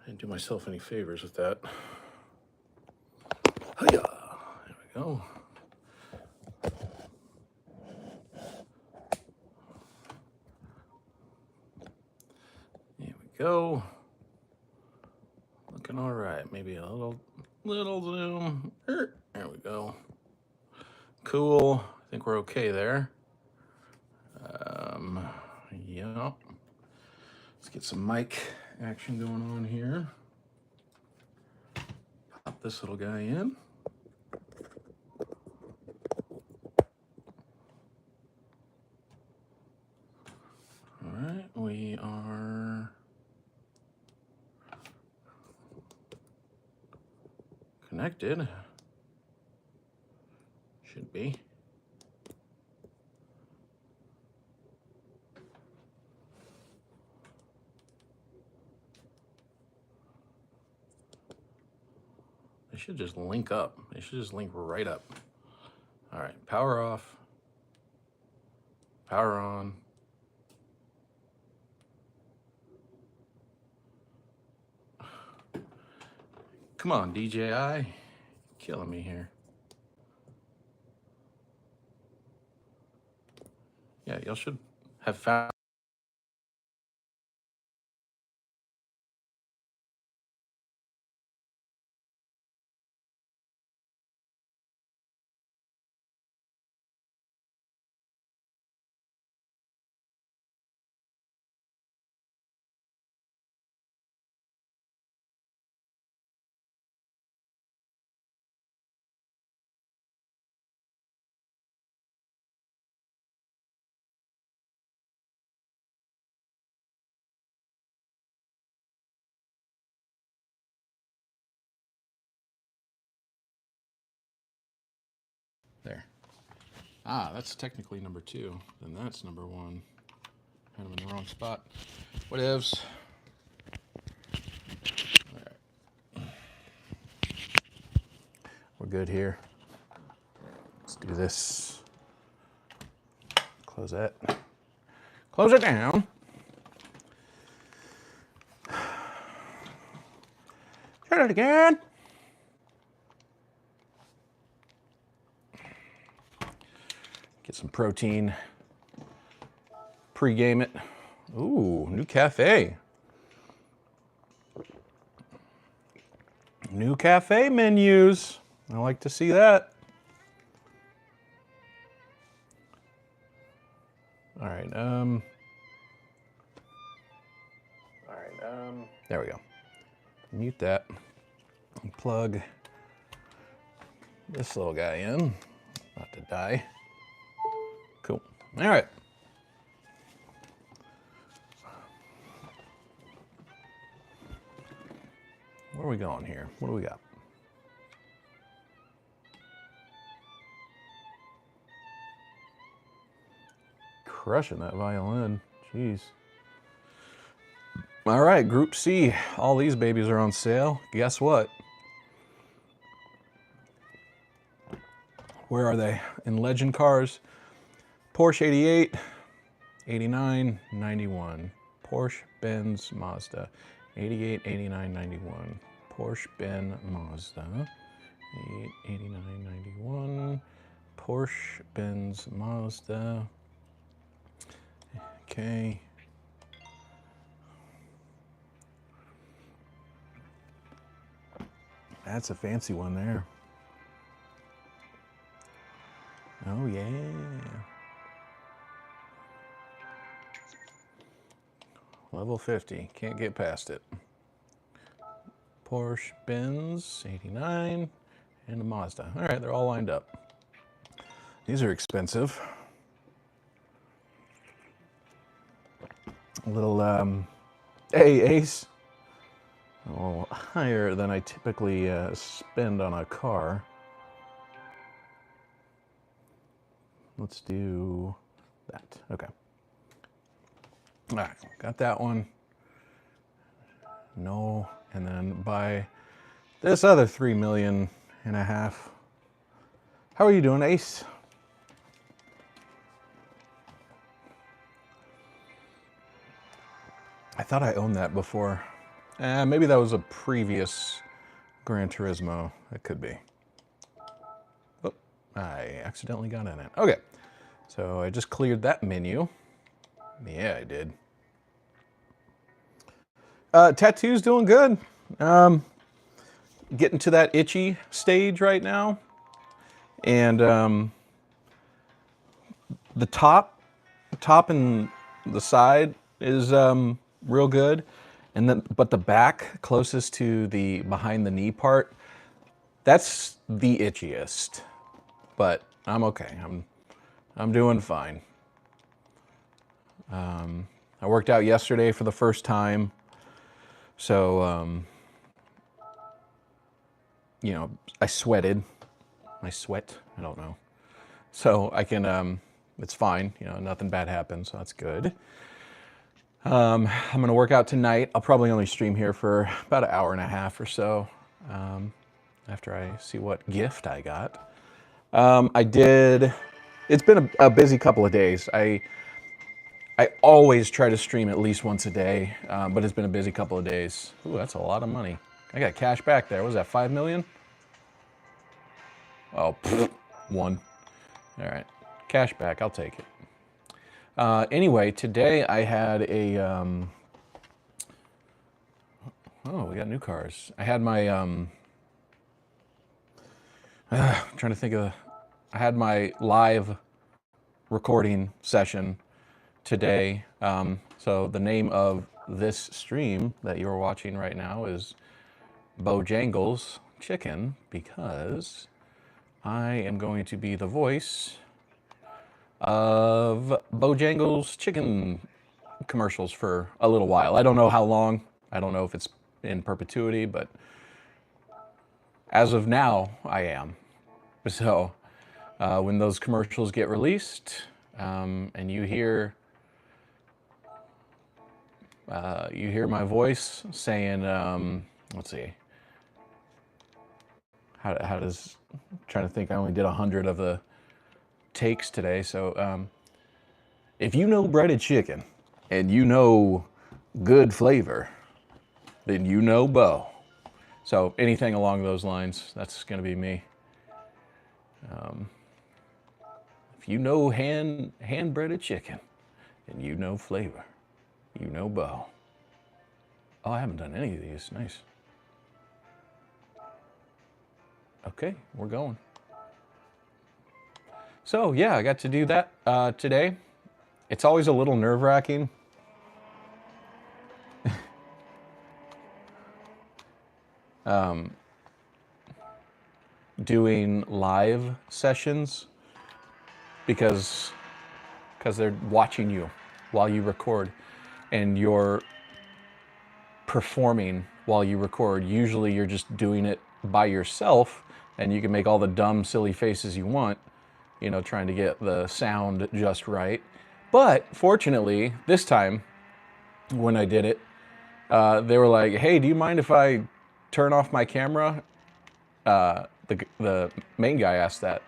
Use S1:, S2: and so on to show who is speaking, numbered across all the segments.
S1: didn't do myself any favors with that. Hiya! There we go. There we go. Looking all right. Maybe a little zoom. There we go. Cool. I think we're okay there. Yeah. Let's get some mic action going on here. Pop this little guy in. All right, we are connected. Should be. They should just link up. They should just link right up. All right, power off, power on. Come on, DJI. Killing me here. Yeah, y'all should have found. There. Ah, that's technically number 2. Then that's number 1. Kind of in the wrong spot. Whatevs. All right. We're good here. Let's do this. Close that. Close it down. Shut it again. Get some protein. Pre-game it. Ooh, new cafe. New cafe menus. I like to see that. All right. There we go. Mute that. And plug this little guy in. About to die. Cool. All right. Where are we going here? What do we got? Crushing that violin. Jeez. All right, Group C. All these babies are on sale. Guess what? Where are they? In Legend Cars. Porsche 88, 89, 91. Porsche, Benz, Mazda. 88, 89, 91. Porsche, Benz, Mazda. 89, 91. Porsche, Benz, Mazda. Okay. That's a fancy one there. Oh, yeah. Level 50. Can't get past it. Porsche, Benz, 89, and a Mazda. All right, they're all lined up. These are expensive. A little, hey, Ace. A little higher than I typically spend on a car. Let's do that. Okay. All right, got that one. No, and then buy this other 3.5 million. How are you doing, Ace? I thought I owned that before. Maybe that was a previous Gran Turismo. It could be. Oh, I accidentally got in it. Okay, so I just cleared that menu. Yeah, I did. Tattoo's doing good. Getting to that itchy stage right now. And the top and the side is real good. And then, but the back closest to the behind the knee part, that's the itchiest. But I'm okay. I'm doing fine. I worked out yesterday for the first time. So, you know, I sweated. I sweat, I don't know. So I can, it's fine, you know, nothing bad happened, so that's good. I'm gonna work out tonight. I'll probably only stream here for about an hour and a half or so, after I see what gift I got. It's been a busy couple of days. I always try to stream at least once a day, but it's been a busy couple of days. Ooh, that's a lot of money. I got cash back there. What was that, 5 million? Oh, pfft, 1. All right, cash back, I'll take it. Anyway, today I had a, oh, we got new cars. I had my, trying to think of, I had my live recording session today. So the name of this stream that you're watching right now is Bojangles Chicken, because I am going to be the voice of Bojangles chicken commercials for a little while. I don't know how long. I don't know if it's in perpetuity, but as of now, I am. So when those commercials get released, and you hear my voice saying, let's see, how does, trying to think, I only did 100 of the takes today. So if you know breaded chicken and you know good flavor, then you know Bo. So anything along those lines, that's gonna be me. If you know hand breaded chicken and you know flavor, you know Bo. Oh, I haven't done any of these. Nice. Okay, we're going. So yeah, I got to do that today. It's always a little nerve-wracking. Doing live sessions because they're watching you while you record, and you're performing while you record. Usually you're just doing it by yourself, and you can make all the dumb, silly faces you want, you know, trying to get the sound just right. But fortunately, this time, when I did it, they were like, hey, do you mind if I turn off my camera? The main guy asked that.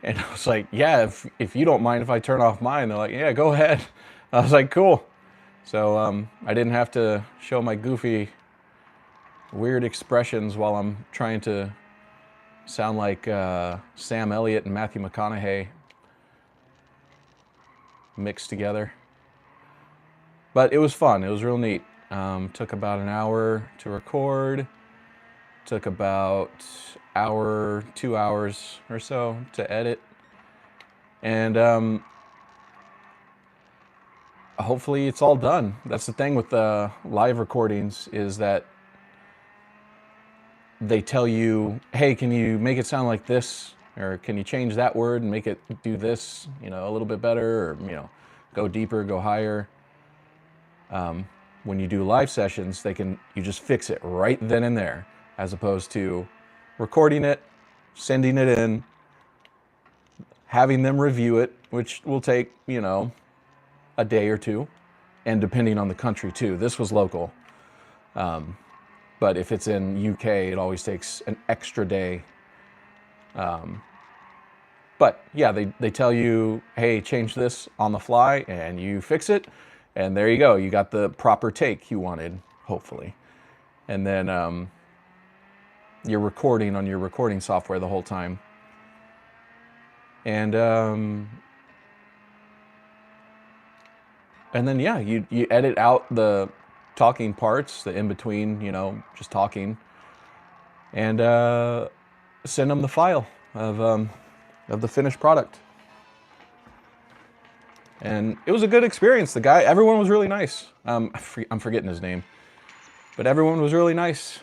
S1: And I was like, yeah, if you don't mind if I turn off mine. They're like, yeah, go ahead. I was like, cool. So I didn't have to show my goofy, weird expressions while I'm trying to sound like Sam Elliott and Matthew McConaughey mixed together. But it was fun. It was real neat. Took about an hour to record. Took about hour, 2 hours or so to edit. And hopefully it's all done. That's the thing with the live recordings, is that they tell you, hey, can you make it sound like this? Or can you change that word and make it do this, you know, a little bit better, or, you know, go deeper, go higher. When you do live sessions, you just fix it right then and there, as opposed to recording it, sending it in, having them review it, which will take, you know, a day or two, and depending on the country too. This was local. But if it's in UK, it always takes an extra day. But yeah, they tell you, hey, change this on the fly, and you fix it, and there you go. You got the proper take you wanted, hopefully. and then you're recording on your recording software the whole time. And then yeah, you edit out the talking parts, the in between, you know, just talking, and send them the file of the finished product. And it was a good experience. Everyone was really nice. I'm forgetting his name, but everyone was really nice.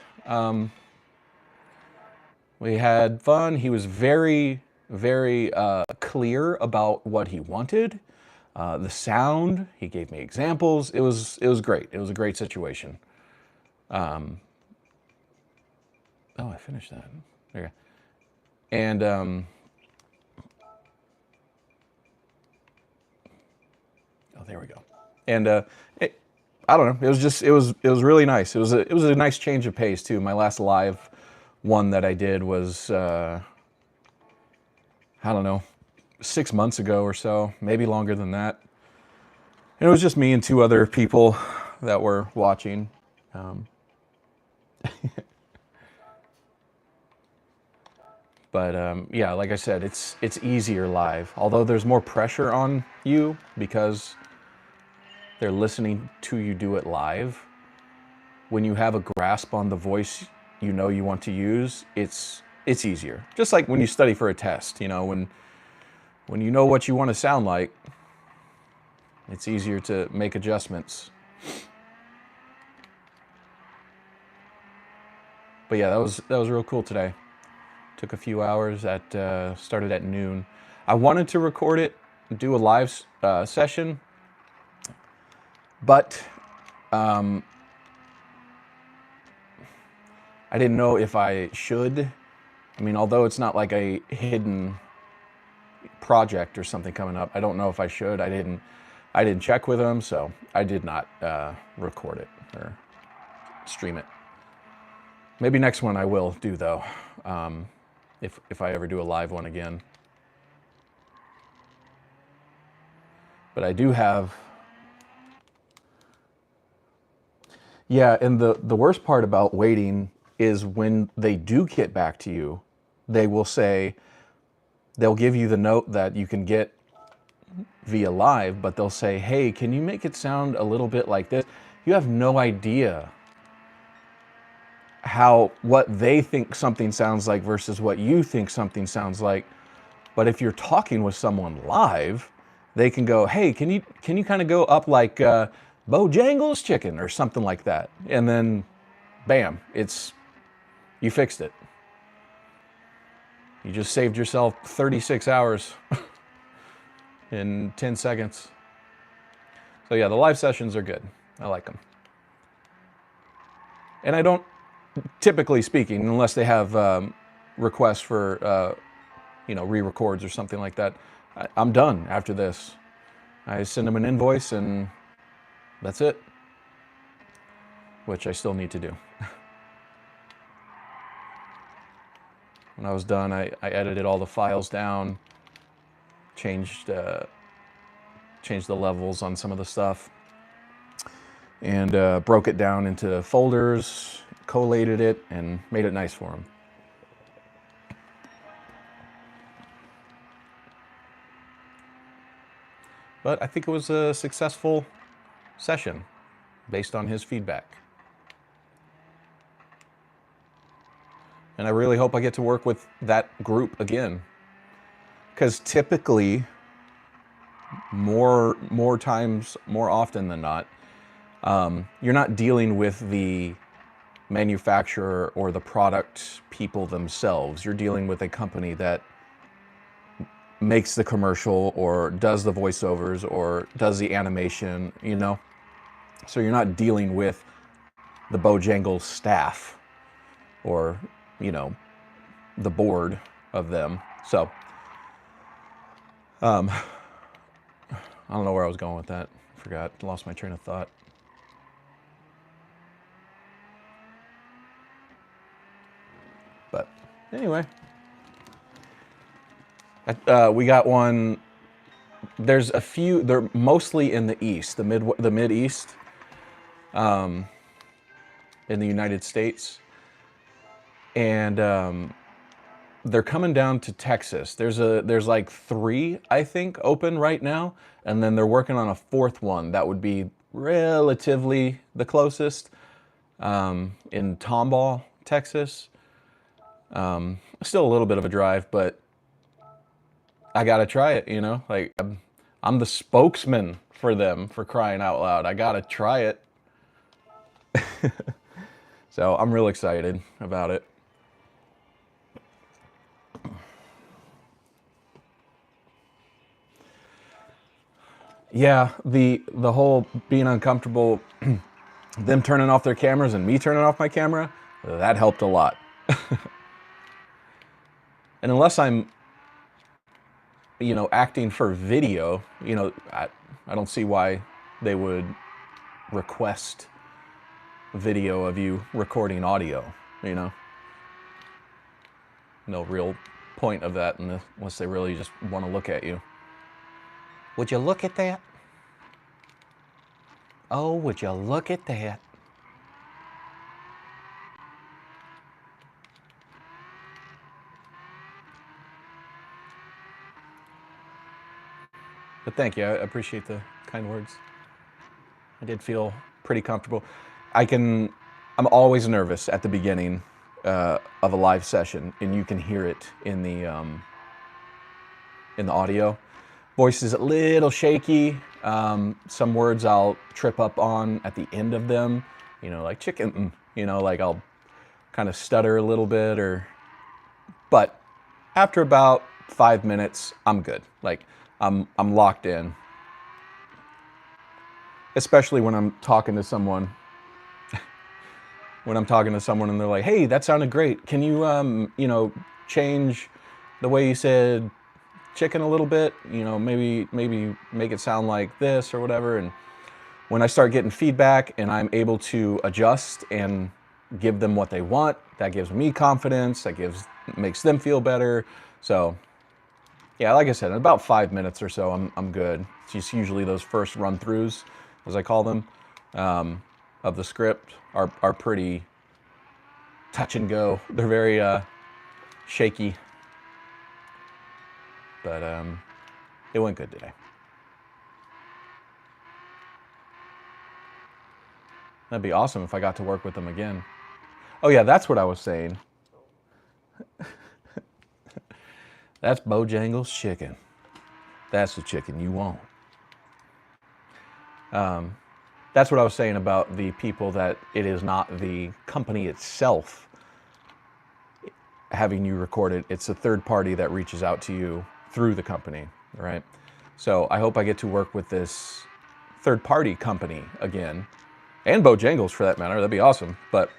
S1: We had fun. He was very, very clear about what he wanted. The sound, he gave me examples. It was great. It was a great situation. Oh, I finished that. There you go. And oh, there we go. And I don't know. It was really nice. It was a nice change of pace too. My last live one that I did was I don't know, 6 months ago or so, maybe longer than that. And it was just me and 2 other people that were watching. But yeah, like I said, it's easier live. Although there's more pressure on you because they're listening to you do it live. When you have a grasp on the voice you know you want to use, it's easier. Just like when you study for a test, you know, when you know what you want to sound like, it's easier to make adjustments. But yeah, that was real cool today. Took a few hours. Started at noon. I wanted to record it, do a live session, but I didn't know if I should. I mean, although it's not like a hidden project or something coming up, I don't know if I should. I didn't check with them, so I did not record it or stream it. Maybe next one I will do though, if I ever do a live one again. But I do have, yeah, and the worst part about waiting is when they do get back to you, they will say, they'll give you the note that you can get via live, but they'll say, hey, can you make it sound a little bit like this? You have no idea what they think something sounds like versus what you think something sounds like. But if you're talking with someone live, they can go, hey, can you kind of go up like Bojangles chicken or something like that? And then bam, you fixed it. You just saved yourself 36 hours in 10 seconds. So yeah, the live sessions are good. I like them. And I don't, typically speaking, unless they have requests for, re-records or something like that, I'm done after this. I send them an invoice and that's it, which I still need to do. When I was done, I edited all the files down, changed the levels on some of the stuff, and broke it down into folders, collated it, and made it nice for them. But I think it was a successful session based on his feedback. And I really hope I get to work with that group again. Because typically, more times, more often than not, you're not dealing with the manufacturer or the product people themselves. You're dealing with a company that makes the commercial or does the voiceovers or does the animation, you know? So you're not dealing with the Bojangles staff or, you know, the board of them. So, I don't know where I was going with that. I forgot, lost my train of thought. But anyway, we got one. There's a few. They're mostly in the east, the mid east. But in the United States. And they're coming down to Texas. There's like 3, I think, open right now, and then they're working on a 4th one that would be relatively the closest, in Tomball, Texas. Still a little bit of a drive, but I gotta try it, you know? Like, I'm the spokesman for them, for crying out loud. I gotta try it. So I'm real excited about it. Yeah, the whole being uncomfortable, them turning off their cameras and me turning off my camera, that helped a lot. And unless I'm, you know, acting for video, you know, I don't see why they would request video of you recording audio, you know? No real point of that unless they really just want to look at you. Would you look at that? Oh, would you look at that? But thank you. I appreciate the kind words. I did feel pretty comfortable. I'm always nervous at the beginning of a live session, and you can hear it in the audio. Voice is a little shaky. Some words I'll trip up on at the end of them, you know, like chicken, you know, like I'll kind of stutter a little bit, but after about 5 minutes, I'm good. Like I'm locked in. Especially when I'm talking to someone. When I'm talking to someone and they're like, "Hey, that sounded great. Can you you know, change the way you said chicken a little bit, you know, maybe make it sound like this or whatever." And when I start getting feedback and I'm able to adjust and give them what they want, that gives me confidence, makes them feel better. So yeah, like I said, in about 5 minutes or so, I'm good. It's just usually those first run-throughs, as I call them, of the script are pretty touch and go. They're very shaky. But it went good today. That'd be awesome if I got to work with them again. Oh yeah, that's what I was saying. That's Bojangles chicken. That's the chicken you want. That's what I was saying about the people that it is not the company itself having you record it. It's a third party that reaches out to you through the company, right? So I hope I get to work with this third party company again, and Bojangles for that matter. That'd be awesome. But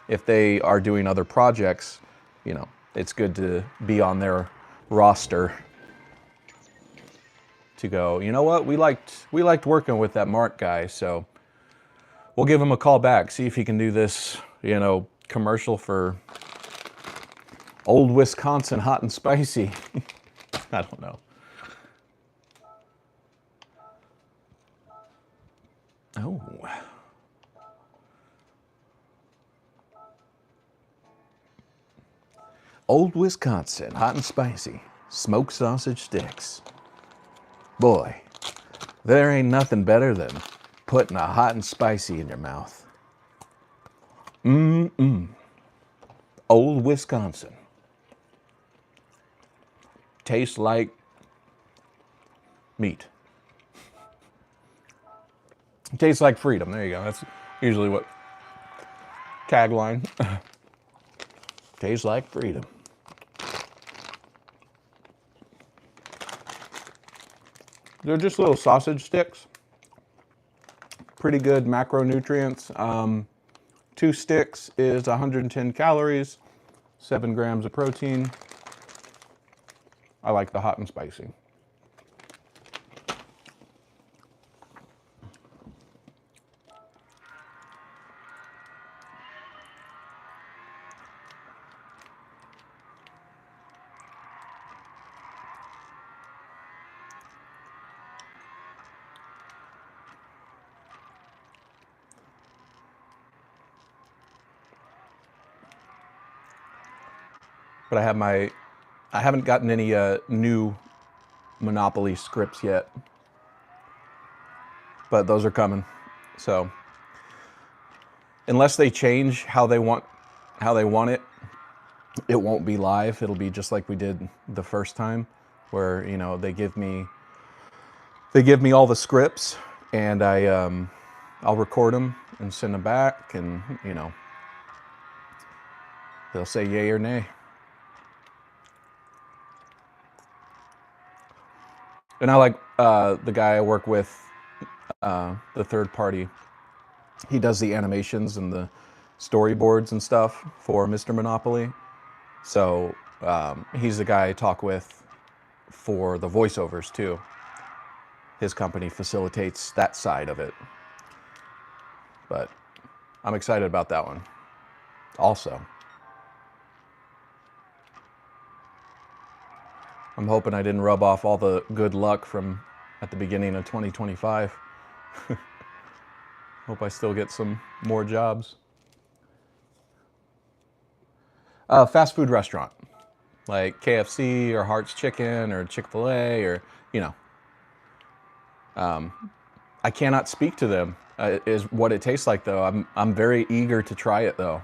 S1: if they are doing other projects, you know, it's good to be on their roster to go, you know what, we liked working with that Mark guy, so we'll give him a call back, see if he can do this, you know, commercial for Old Wisconsin Hot and Spicy. I don't know. Oh. Old Wisconsin Hot and Spicy smoked sausage sticks. Boy, there ain't nothing better than putting a hot and spicy in your mouth. Old Wisconsin. Tastes like meat. Tastes like freedom. There you go. That's usually what tagline. Tastes like freedom. They're just little sausage sticks. Pretty good macronutrients. 2 sticks is 110 calories, 7 grams of protein. I like the hot and spicy. But I haven't gotten any new Monopoly scripts yet. But those are coming. So unless they change how they want it, it won't be live. It'll be just like we did the first time, where, you know, they give me all the scripts, and I'll record them and send them back, and, you know, they'll say yay or nay. And I like the guy I work with, the third party. He does the animations and the storyboards and stuff for Mr. Monopoly. So he's the guy I talk with for the voiceovers too. His company facilitates that side of it. But I'm excited about that one also. I'm hoping I didn't rub off all the good luck from at the beginning of 2025. Hope I still get some more jobs. Fast food restaurant, like KFC or Hart's Chicken or Chick-fil-A, or, you know. I cannot speak to them, is what it tastes like, though. I'm very eager to try it, though.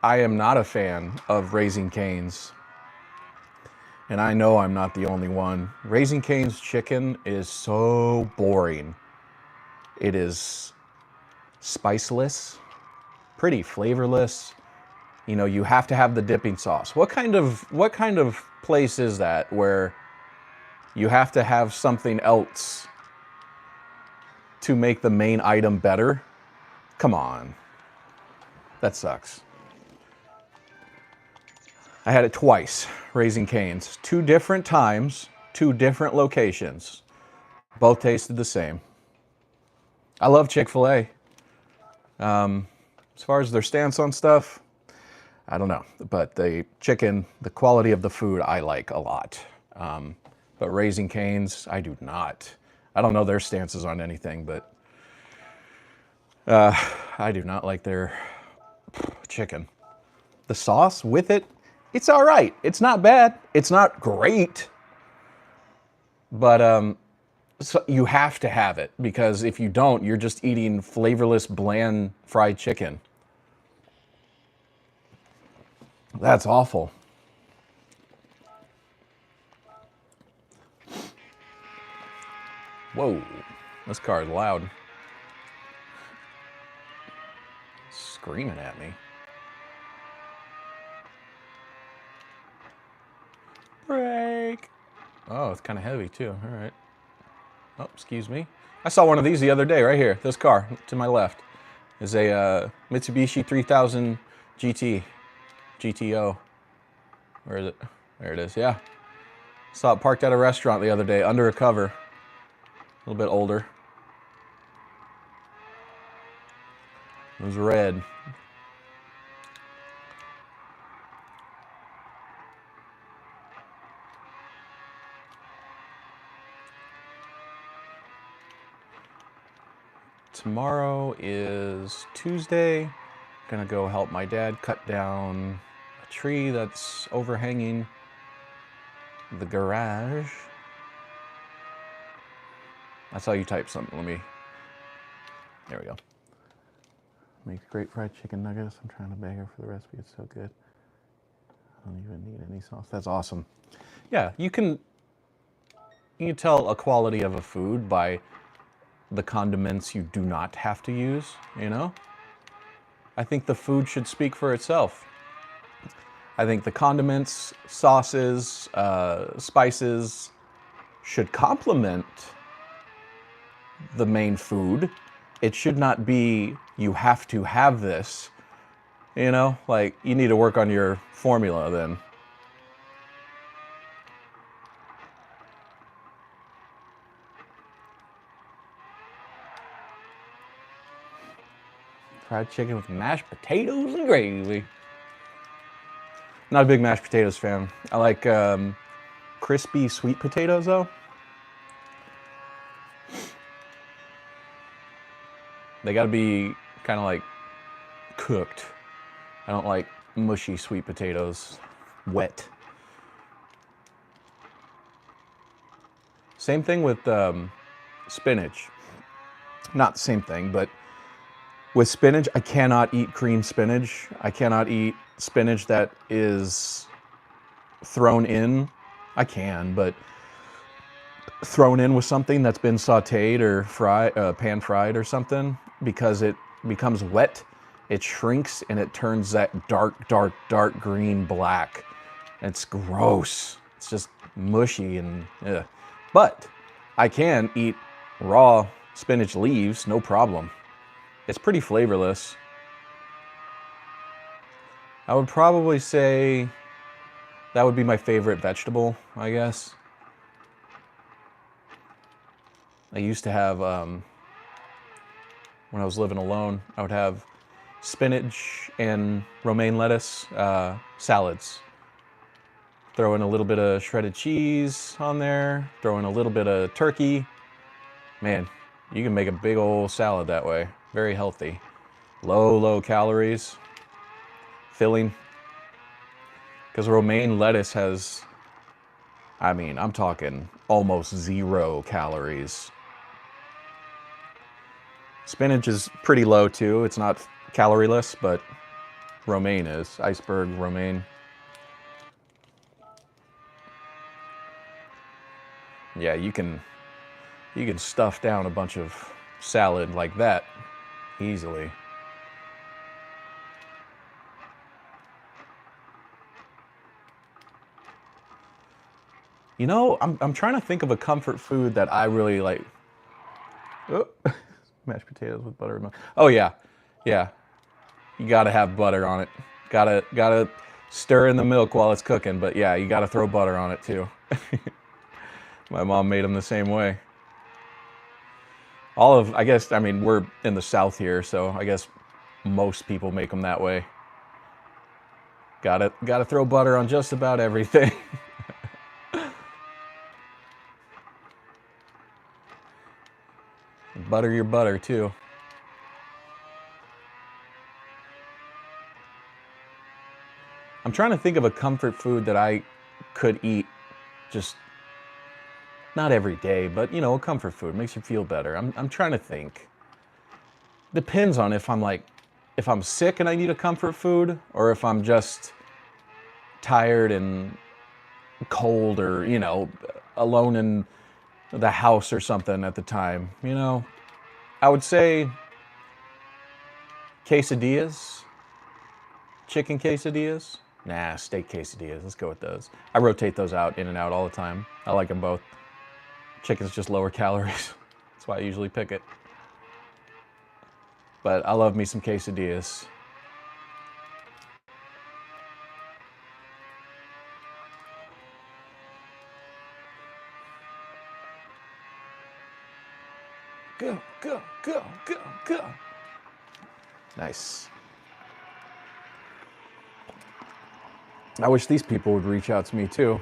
S1: I am not a fan of Raising Cane's, and I know I'm not the only one. Raising Cane's chicken is so boring. It is spiceless, pretty flavorless. You know, you have to have the dipping sauce. What kind of place is that where you have to have something else to make the main item better? Come on. That sucks. I had it twice, Raising Cane's. 2 different times, 2 different locations. Both tasted the same. I love Chick-fil-A. As far as their stance on stuff, I don't know. But the chicken, the quality of the food, I like a lot. But Raising Cane's, I do not. I don't know their stances on anything, but I do not like their chicken. The sauce with it, it's all right. It's not bad. It's not great. But so you have to have it, because if you don't, you're just eating flavorless, bland fried chicken. That's awful. Whoa, this car is loud. Screaming at me. Brake. Oh, it's kind of heavy too. All right. Oh, excuse me. I saw one of these the other day right here. This car to my left is a Mitsubishi 3000 GTO. Where is it? There it is. Yeah. Saw it parked at a restaurant the other day under a cover. A little bit older. It was red. Tomorrow is Tuesday. Gonna go help my dad cut down a tree that's overhanging the garage. That's how you type something. There we go. Makes great fried chicken nuggets. I'm trying to beg her for the recipe. It's so good. I don't even need any sauce. That's awesome. Yeah, you can tell a quality of a food by the condiments you do not have to use, you know? I think the food should speak for itself. I think the condiments, sauces, spices should complement the main food. It should not be, you have to have this, you know? Like, you need to work on your formula then. Fried chicken with mashed potatoes and gravy. Not a big mashed potatoes fan. I like crispy sweet potatoes though. They got to be kind of like cooked. I don't like mushy sweet potatoes, wet. Same thing with spinach. Not the same thing, but with spinach, I cannot eat cream spinach. I cannot eat spinach that is thrown in. I can, but thrown in with something that's been sauteed or fried, pan fried or something, because it becomes wet, it shrinks and it turns that dark green black. It's gross. It's just mushy and ugh. But I can eat raw spinach leaves, no problem. It's pretty flavorless. I would probably say that would be my favorite vegetable, I guess. I used to have, when I was living alone, I would have spinach and romaine lettuce salads. Throw in a little bit of shredded cheese on there, throw in a little bit of turkey. Man, you can make a big old salad that way. Very healthy. Low calories. Filling. Because romaine lettuce has, I mean, I'm talking almost 0 calories. Spinach is pretty low too. It's not calorieless, but romaine is. Iceberg romaine. Yeah, you can stuff down a bunch of salad like that easily. You know, I'm trying to think of a comfort food that I really like. Oh, mashed potatoes with butter. Oh yeah, yeah. You gotta have butter on it. Gotta stir in the milk while it's cooking. But yeah, you gotta throw butter on it too. My mom made them the same way. I guess, I mean, we're in the South here, so I guess most people make them that way. Gotta throw butter on just about everything. Butter your butter too. I'm trying to think of a comfort food that I could eat just not every day, but you know, a comfort food makes you feel better. I'm trying to think. Depends on if I'm sick and I need a comfort food, or if I'm just tired and cold, or you know, alone in the house or something at the time. You know, I would say quesadillas, chicken quesadillas. Nah, steak quesadillas. Let's go with those. I rotate those out in and out all the time. I like them both. Chicken's just lower calories. That's why I usually pick it. But I love me some quesadillas. Go, go, go, go, go. Nice. I wish these people would reach out to me too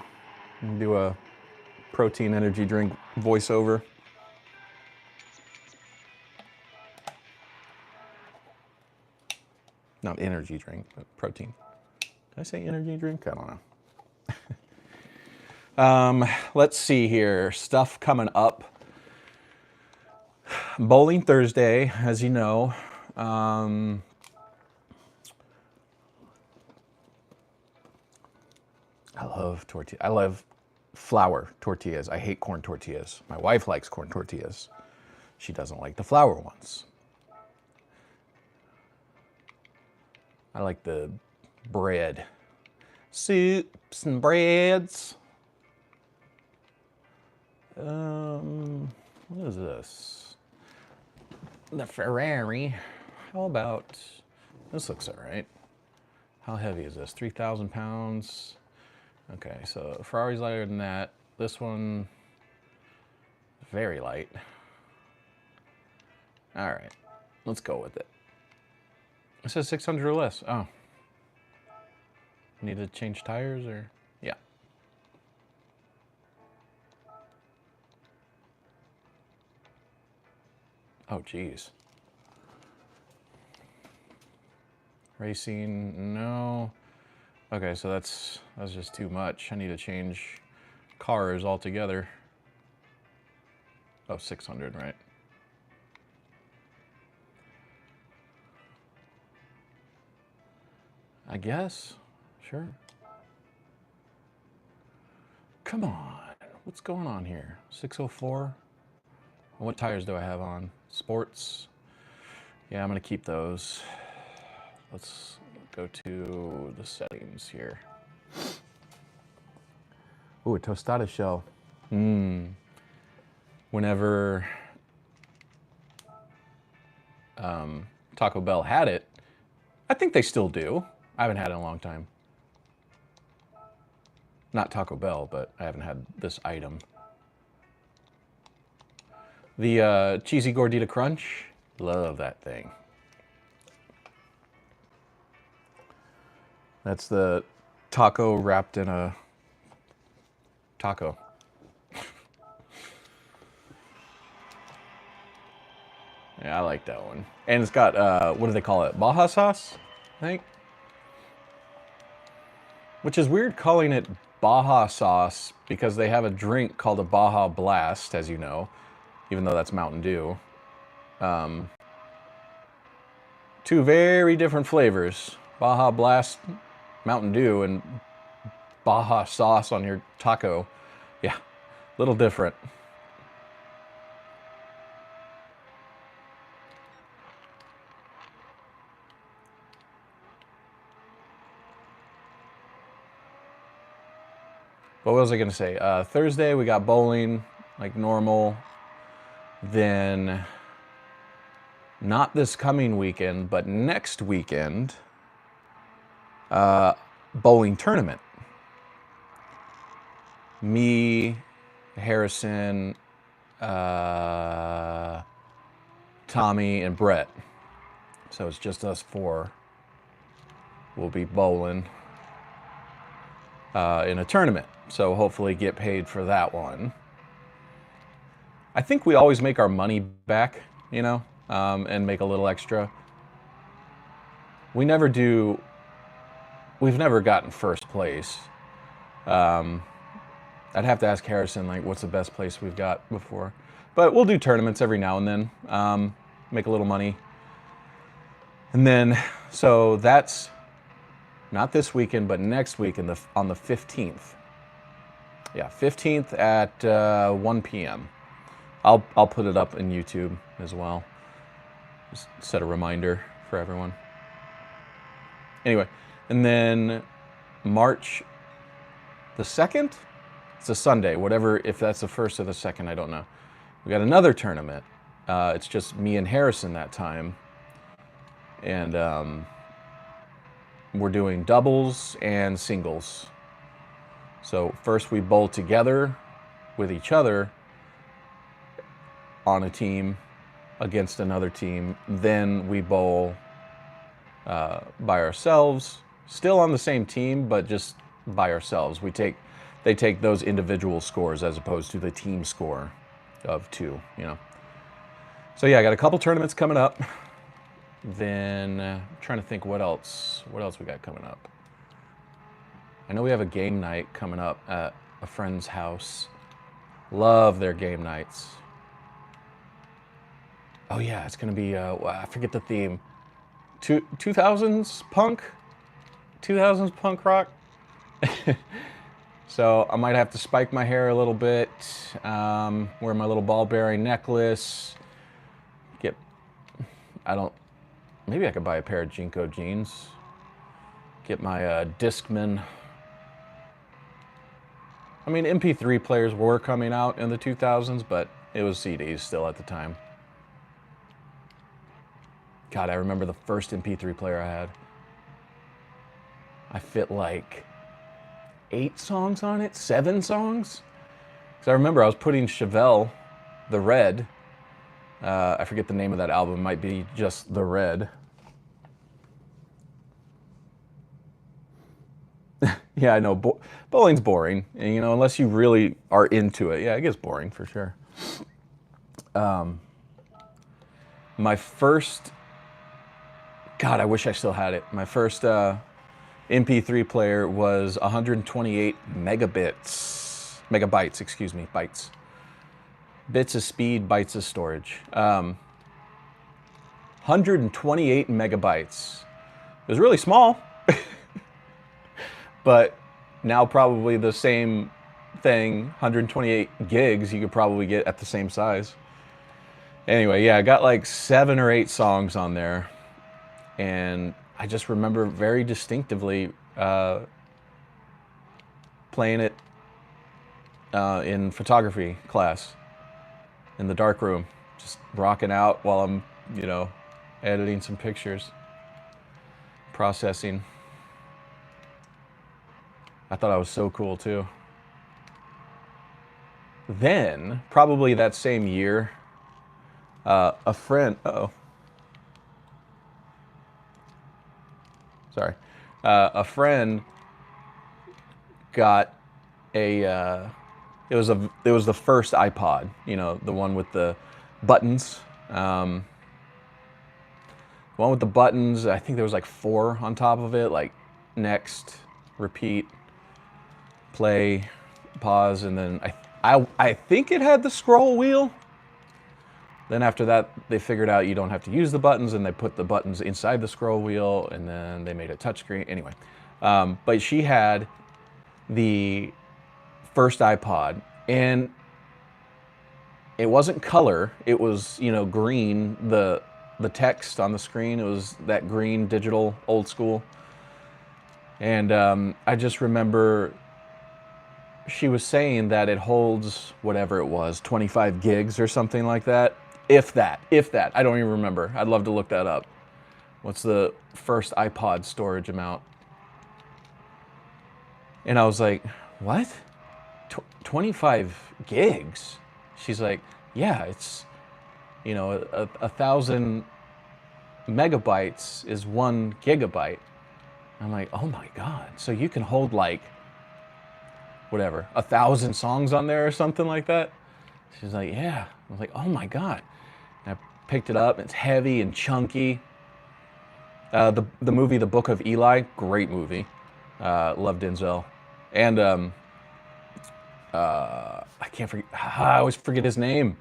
S1: and do a protein energy drink voiceover. Not energy drink, but protein. Did I say energy drink? I don't know. Let's see here. Stuff coming up. Bowling Thursday, as you know. I love tortillas. I love flour tortillas. I hate corn tortillas. My wife likes corn tortillas. She doesn't like the flour ones. I like the bread. Soups and breads. What is this? The Ferrari. How about, this looks all right. How heavy is this? 3,000 pounds. Okay, so Ferrari's lighter than that. This one, very light. All right, let's go with it. It says 600 or less. Oh. Need to change tires or? Yeah. Oh, geez. Racing, no. Okay, so that's just too much. I need to change cars altogether. Oh, 600, right? I guess. Sure. Come on. What's going on here? 604. What tires do I have on? Sports. Yeah, I'm going to keep those. Let's go to the settings here. Ooh, a tostada shell. Whenever Taco Bell had it, I think they still do. I haven't had it in a long time. Not Taco Bell, but I haven't had this item. The cheesy gordita crunch, love that thing. That's the taco wrapped in a taco. Yeah, I like that one. And it's got, what do they call it? Baja sauce, I think. Which is weird calling it Baja sauce because they have a drink called a Baja Blast, as you know, even though that's Mountain Dew. Two very different flavors. Baja Blast, Mountain Dew, and Baja sauce on your taco. Yeah, a little different. What was I going to say? Thursday, we got bowling, like normal. Then, not this coming weekend, but next weekend, bowling tournament. Me, Harrison, Tommy, and Brett. So it's just us four. We'll be bowling in a tournament. So hopefully get paid for that one. I think we always make our money back, you know, and make a little extra. We never do, we've never gotten first place. I'd have to ask Harrison, like, what's the best place we've got before. But we'll do tournaments every now and then, make a little money. And then, so that's not this weekend, but next weekend on the 15th. Yeah, 15th at 1 p.m. I'll put it up in YouTube as well. Just set a reminder for everyone. Anyway, and then March the 2nd, it's a Sunday, whatever, if that's the first or the second, I don't know. We got another tournament. It's just me and Harrison that time. And we're doing doubles and singles. So first we bowl together with each other on a team against another team. Then we bowl by ourselves, still on the same team, but just by ourselves. They take those individual scores as opposed to the team score of 2, you know. So yeah, I got a couple tournaments coming up. Then I'm trying to think what else we got coming up. I know we have a game night coming up at a friend's house. Love their game nights. Oh yeah, it's gonna be, I forget the theme. 2000s punk? 2000s punk rock? So I might have to spike my hair a little bit, wear my little ball bearing necklace, maybe I could buy a pair of Jinko jeans, get my Discman. I mean, MP3 players were coming out in the 2000s, but it was CDs still at the time. God, I remember the first MP3 player I had. I fit like 8 songs on it, 7 songs. Because I remember I was putting Chevelle, The Red. I forget the name of that album, it might be just The Red. Yeah, I know, bowling's boring, and, you know, unless you really are into it. Yeah, it gets boring for sure. My first God, I wish I still had it. My first MP3 player was 128 megabytes, excuse me, bytes. Bits of speed, bytes of storage. 128 megabytes. It was really small, but now probably the same thing, 128 gigs, you could probably get at the same size. Anyway, yeah, I got like 7 or 8 songs on there, and I just remember very distinctively playing it in photography class in the dark room, just rocking out while I'm, you know, editing some pictures, processing. I thought I was so cool too. Then, probably that same year, a friend, sorry, a friend got a, it was the first iPod, you know, the one with the buttons. One with the buttons, I think there was like 4 on top of it, like next, repeat, play, pause, and then I think it had the scroll wheel. Then after that, they figured out you don't have to use the buttons, and they put the buttons inside the scroll wheel, and then they made a touchscreen. Anyway, but she had the first iPod, and it wasn't color. It was, you know, green. The text on the screen, it was that green digital old school. And I just remember she was saying that it holds whatever it was, 25 gigs or something like that. If that. I don't even remember. I'd love to look that up. What's the first iPod storage amount? And I was like, what? 25 gigs? She's like, yeah, it's, you know, 1,000 megabytes is 1 gigabyte. I'm like, oh my God. So you can hold like, whatever, 1,000 songs on there or something like that? She's like, yeah. I was like, oh my God. And I picked it up. It's heavy and chunky. The movie The Book of Eli, great movie. Love Denzel. And I can't forget, I always forget his name.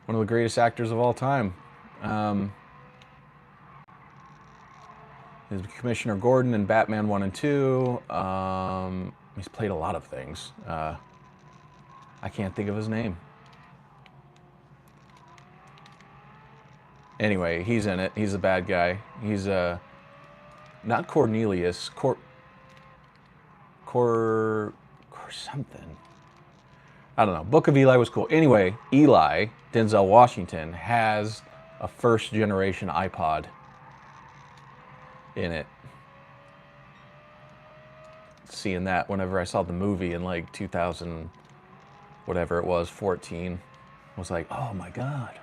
S1: One of the greatest actors of all time. He's Commissioner Gordon in Batman 1 and 2. He's played a lot of things. I can't think of his name. Anyway, he's in it. He's a bad guy. He's not Cornelius. Something. I don't know. Book of Eli was cool. Anyway, Eli, Denzel Washington, has a first generation iPod in it. Seeing that whenever I saw the movie in like 2000, whatever it was, 14, I was like, oh my God,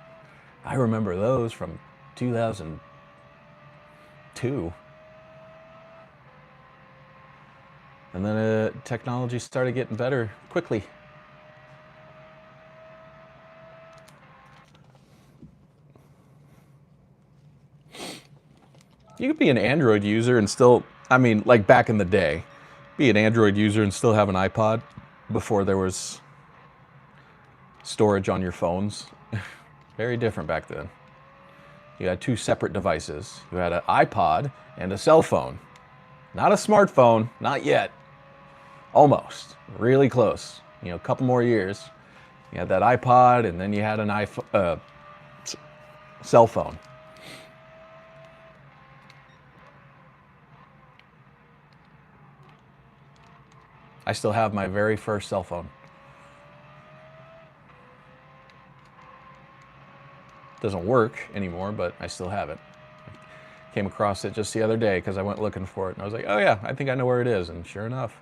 S1: I remember those from 2002. And then technology started getting better quickly. You could be an Android user and still, I mean, like back in the day, be an Android user and still have an iPod before there was storage on your phones. Very different back then. You had 2 separate devices. You had an iPod and a cell phone. Not a smartphone, not yet. Almost, really close. You know, a couple more years. You had that iPod, and then you had an cell phone. I still have my very first cell phone. Doesn't work anymore, but I still have it. Came across it just the other day because I went looking for it, and I was like, oh yeah, I think I know where it is, and sure enough,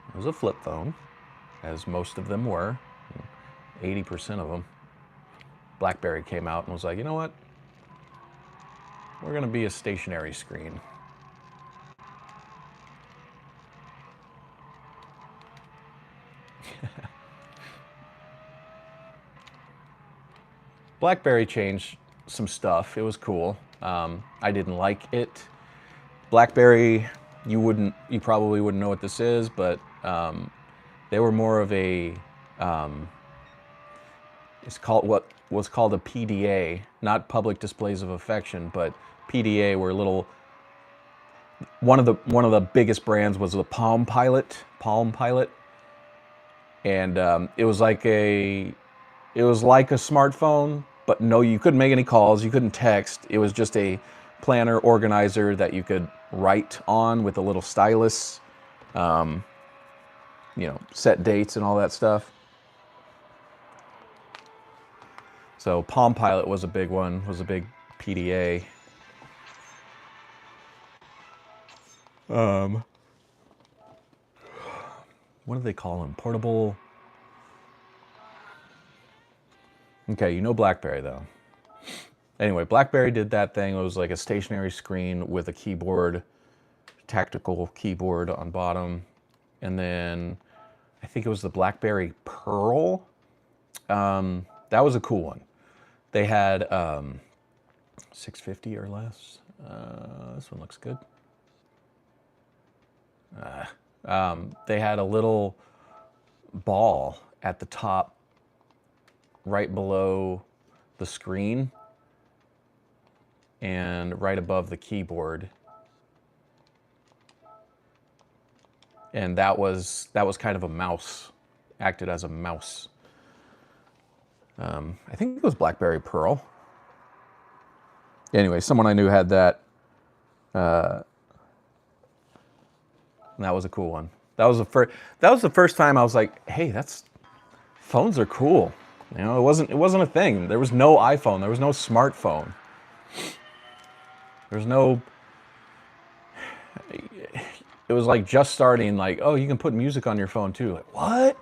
S1: it was a flip phone, as most of them were, 80% of them. BlackBerry came out and was like, you know what? We're gonna be a stationary screen. BlackBerry changed some stuff. It was cool. I didn't like it. BlackBerry, you probably wouldn't know what this is, but they were more of a, it's called what was called a PDA, not public displays of affection, but PDA were little. One of the biggest brands was the Palm Pilot, and it was like a smartphone, but no, you couldn't make any calls, you couldn't text. It was just a planner organizer that you could write on with a little stylus, set dates and all that stuff. So Palm Pilot was a big one, was a big PDA. What do they call them? Portable. Okay, you know BlackBerry though. Anyway, BlackBerry did that thing. It was like a stationary screen with a keyboard, tactical keyboard on bottom. And then I think it was the BlackBerry Pearl. That was a cool one. They had 650 or less. This one looks good. They had a little ball at the top, right below the screen and right above the keyboard. And that was kind of a mouse, acted as a mouse. I think it was BlackBerry Pearl. Anyway, someone I knew had that. And that was a cool one. That was the first time I was like, hey, phones are cool. You know, it wasn't a thing. There was no iPhone. There was no smartphone. There was no. It was like just starting. Like, oh, you can put music on your phone too. Like, what?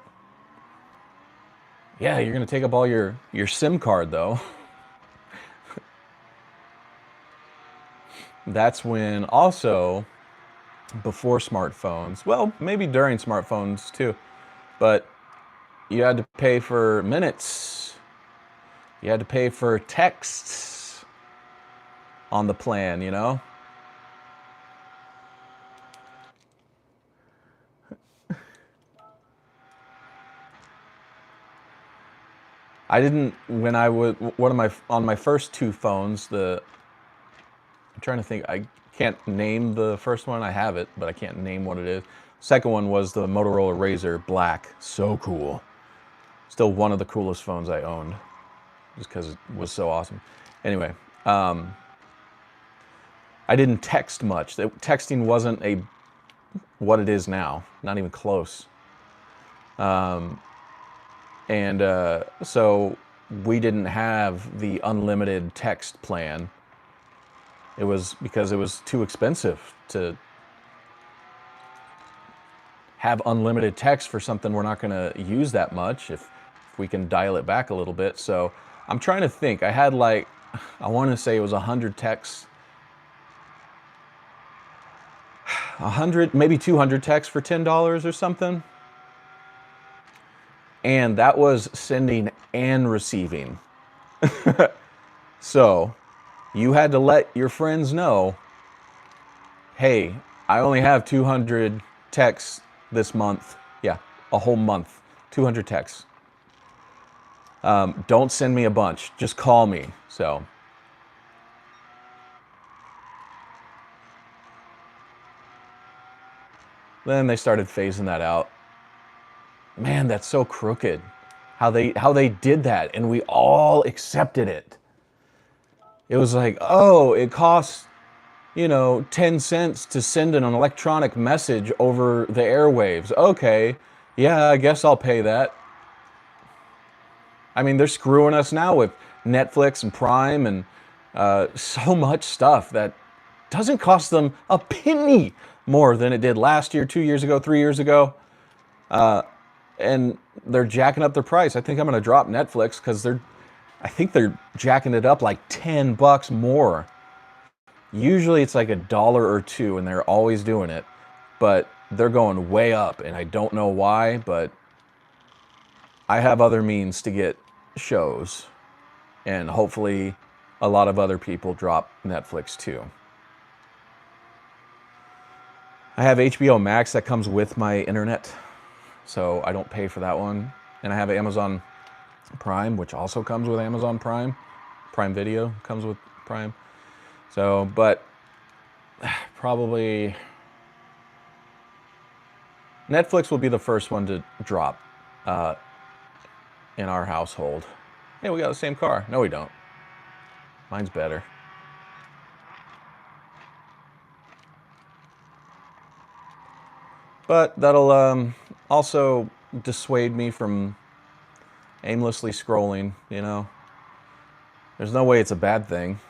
S1: Yeah, you're gonna take up all your SIM card though. That's when also, before smartphones, well, maybe during smartphones too, but you had to pay for minutes. You had to pay for texts on the plan, you know? I didn't, when I would, on my first two phones, I'm trying to think, I can't name the first one. I have it, but I can't name what it is. Second one was the Motorola Razr Black. So cool. Still one of the coolest phones I owned, just because it was so awesome. Anyway, I didn't text much. Texting wasn't what it is now, not even close. So we didn't have the unlimited text plan. It was because it was too expensive to have unlimited text for something we're not going to use that much if we can dial it back a little bit. So I'm trying to think. I had I want to say it was 100 texts. 100, maybe 200 texts for $10 or something. And that was sending and receiving. So you had to let your friends know, hey, I only have 200 texts this month. Yeah, a whole month, 200 texts. Don't send me a bunch, just call me. So then they started phasing that out. Man, that's so crooked. How they did that, and we all accepted it. It was like, oh, it costs, 10 cents to send an electronic message over the airwaves. Okay, yeah, I guess I'll pay that. I mean, they're screwing us now with Netflix and Prime and so much stuff that doesn't cost them a penny more than it did last year, 2 years ago, 3 years ago. And they're jacking up their price. I think I'm going to drop Netflix because I think they're jacking it up like $10 more. Usually it's like $1 or $2, and they're always doing it, but they're going way up, and I don't know why, but I have other means to get shows, and hopefully a lot of other people drop Netflix too. I have HBO Max that comes with my internet, so I don't pay for that one. And I have Amazon Prime, which also comes with Amazon Prime. Prime Video comes with Prime. So, but probably Netflix will be the first one to drop in our household. Hey, we got the same car. No, we don't. Mine's better. But that'll also dissuade me from aimlessly scrolling, you know. There's no way it's a bad thing,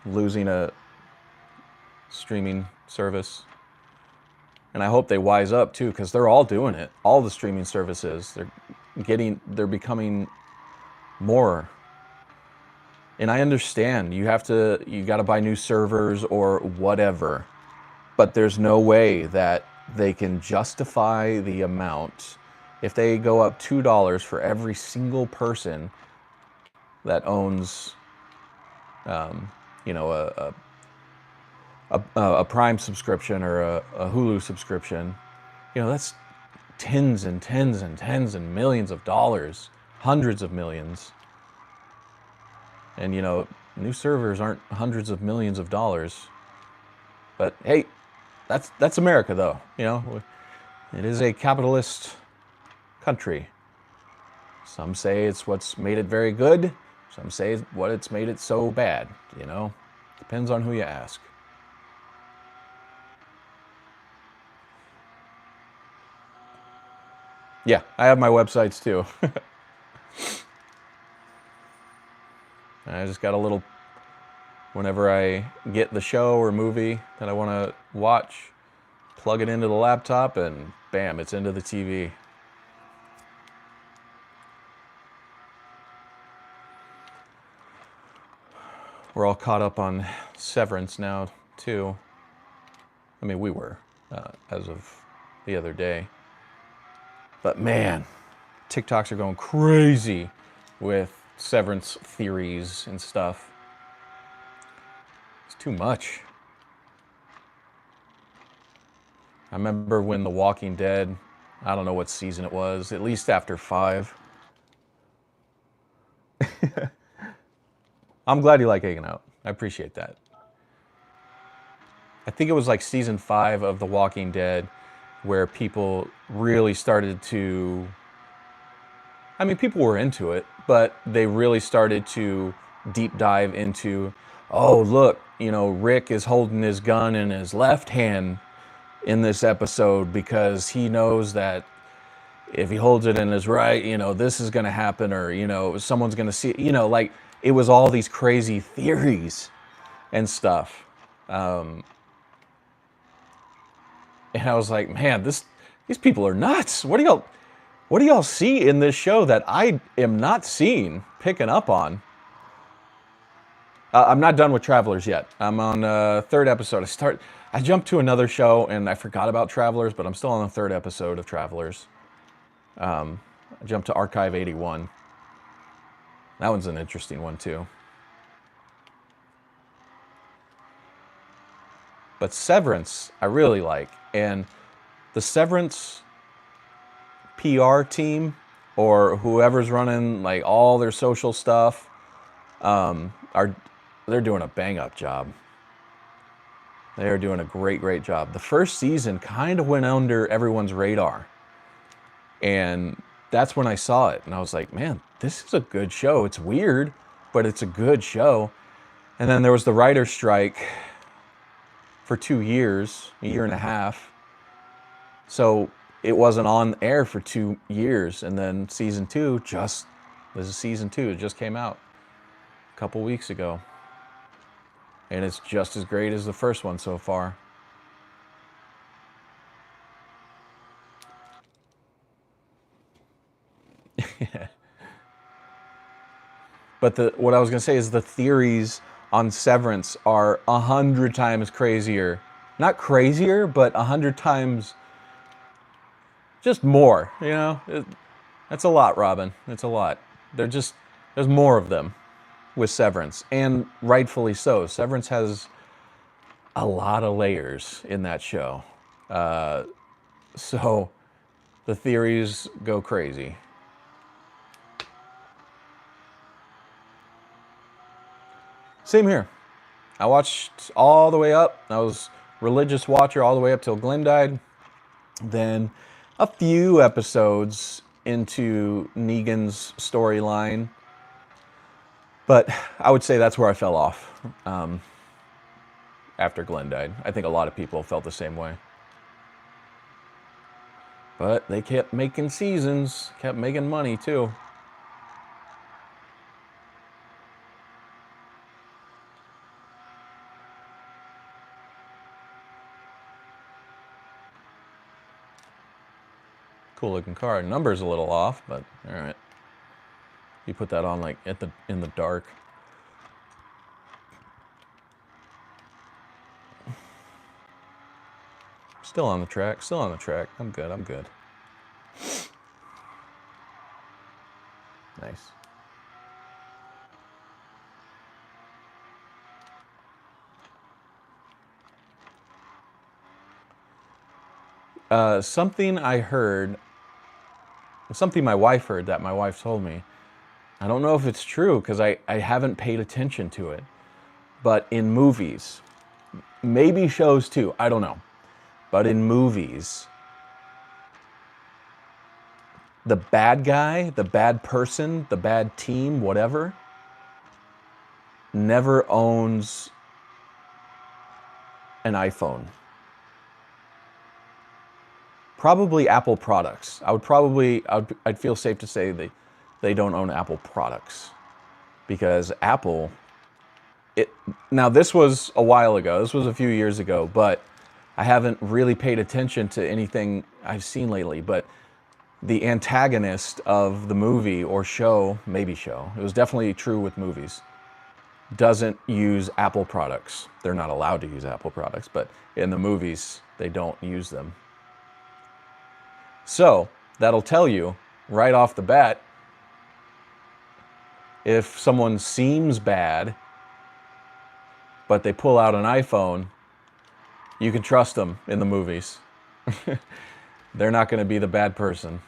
S1: losing a streaming service. And I hope they wise up too, because they're all doing it. All the streaming services, they're becoming more. And I understand you got to buy new servers or whatever, but there's no way that they can justify the amount if they go up $2 for every single person that owns, you know, a Prime subscription or a Hulu subscription. You know, that's tens and tens and tens and millions of dollars, hundreds of millions. And you know, new servers aren't hundreds of millions of dollars. But hey, that's America though, you know. It is a capitalist country. Some say it's what's made it very good. Some say it's made it so bad, you know. Depends on who you ask. Yeah, I have my websites too. I just got a little, whenever I get the show or movie that I want to watch, plug it into the laptop and bam, it's into the TV. We're all caught up on Severance now too. I mean, we were, as of the other day. But man, TikToks are going crazy with Severance theories and stuff. It's too much. I remember when The Walking Dead, I don't know what season it was, at least after 5. I'm glad you like hanging out. I appreciate that. I think it was like season 5 of The Walking Dead where people really started to, I mean, people were into it, but they really started to deep dive into, oh, look, you know, Rick is holding his gun in his left hand in this episode because he knows that if he holds it in his right, you know, this is going to happen, or, you know, someone's going to see it, you know, like it was all these crazy theories and stuff. And I was like, man, these people are nuts. What do y'all see in this show that I am not seeing, picking up on? I'm not done with Travelers yet. I'm on third episode. I jumped to another show and I forgot about Travelers, but I'm still on the 3rd episode of Travelers. I jumped to Archive 81. That one's an interesting one too. But Severance, I really like. And the Severance PR team, or whoever's running like all their social stuff, they're doing a bang up job. They are doing a great job. The first season kind of went under everyone's radar. And that's when I saw it. And I was like, man, this is a good show. It's weird, but it's a good show. And then there was the writer's strike for 2 years, a year and a half. So it wasn't on air for 2 years. And then season 2 this is season 2. It just came out a couple weeks ago. And it's just as great as the first one so far. But what I was going to say is the theories on Severance are 100 times crazier. Not crazier, but 100 times just more, you know? That's a lot, Robin. It's a lot. There's more of them. with Severance, and rightfully so. Severance has a lot of layers in that show. So the theories go crazy. Same here. I watched all the way up. I was religious watcher all the way up till Glenn died. Then a few episodes into Negan's storyline. But I would say that's where I fell off after Glenn died. I think a lot of people felt the same way. But they kept making seasons, kept making money too. Cool looking car. Number's a little off, but all right. You put that on like in the dark. Still on the track. Still on the track. I'm good. I'm good. Nice. Something I heard, something my wife heard that my wife told me. I don't know if it's true because I haven't paid attention to it. But in movies, maybe shows too, I don't know. But in movies, the bad guy, the bad person, the bad team, whatever, never owns an iPhone. Probably Apple products. I'd feel safe to say they don't own Apple products. Because Apple, now this was a while ago, this was a few years ago, but I haven't really paid attention to anything I've seen lately, but the antagonist of the movie or show, maybe show, it was definitely true with movies, doesn't use Apple products. They're not allowed to use Apple products, but in the movies, they don't use them. So that'll tell you right off the bat if someone seems bad, but they pull out an iPhone, you can trust them in the movies. They're not going to be the bad person.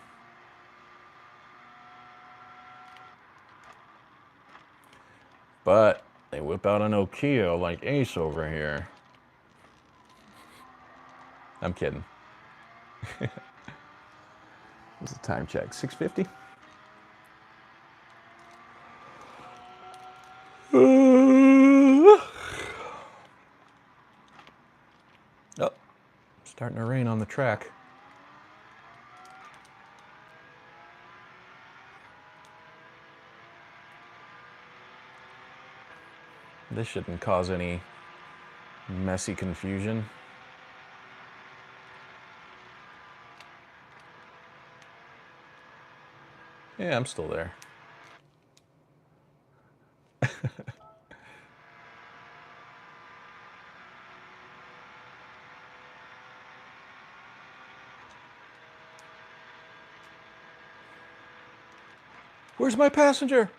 S1: But they whip out a Nokia like Ace over here. I'm kidding. What's the time check? 6:50? Oh, starting to rain on the track. This shouldn't cause any messy confusion. Yeah, I'm still there. Where's my passenger?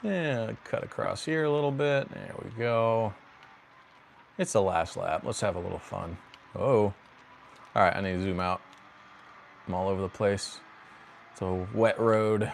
S1: Yeah, cut across here a little bit. There we go. It's the last lap. Let's have a little fun. Oh. All right, I need to zoom out. I'm all over the place. It's a wet road.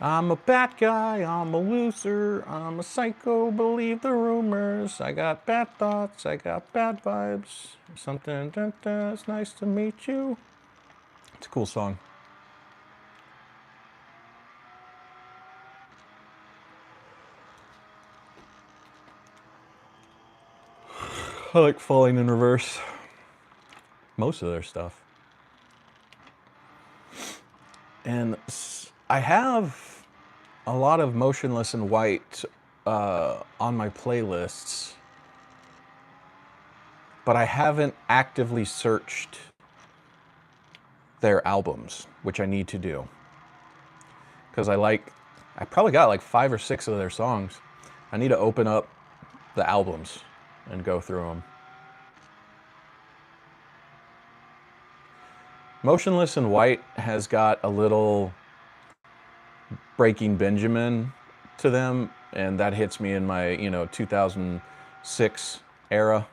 S1: I'm a bad guy, I'm a loser, I'm a psycho, believe the rumors. I got bad thoughts, I got bad vibes. Something, it's nice to meet you. It's a cool song. I like Falling in Reverse. Most of their stuff. And I have a lot of Motionless in White on my playlists. but I haven't actively searched their albums, which I need to do. Because I probably got like 5 or 6 of their songs. I need to open up the albums and go through them. Motionless in White has got a little Breaking Benjamin to them, and that hits me in my, 2006 era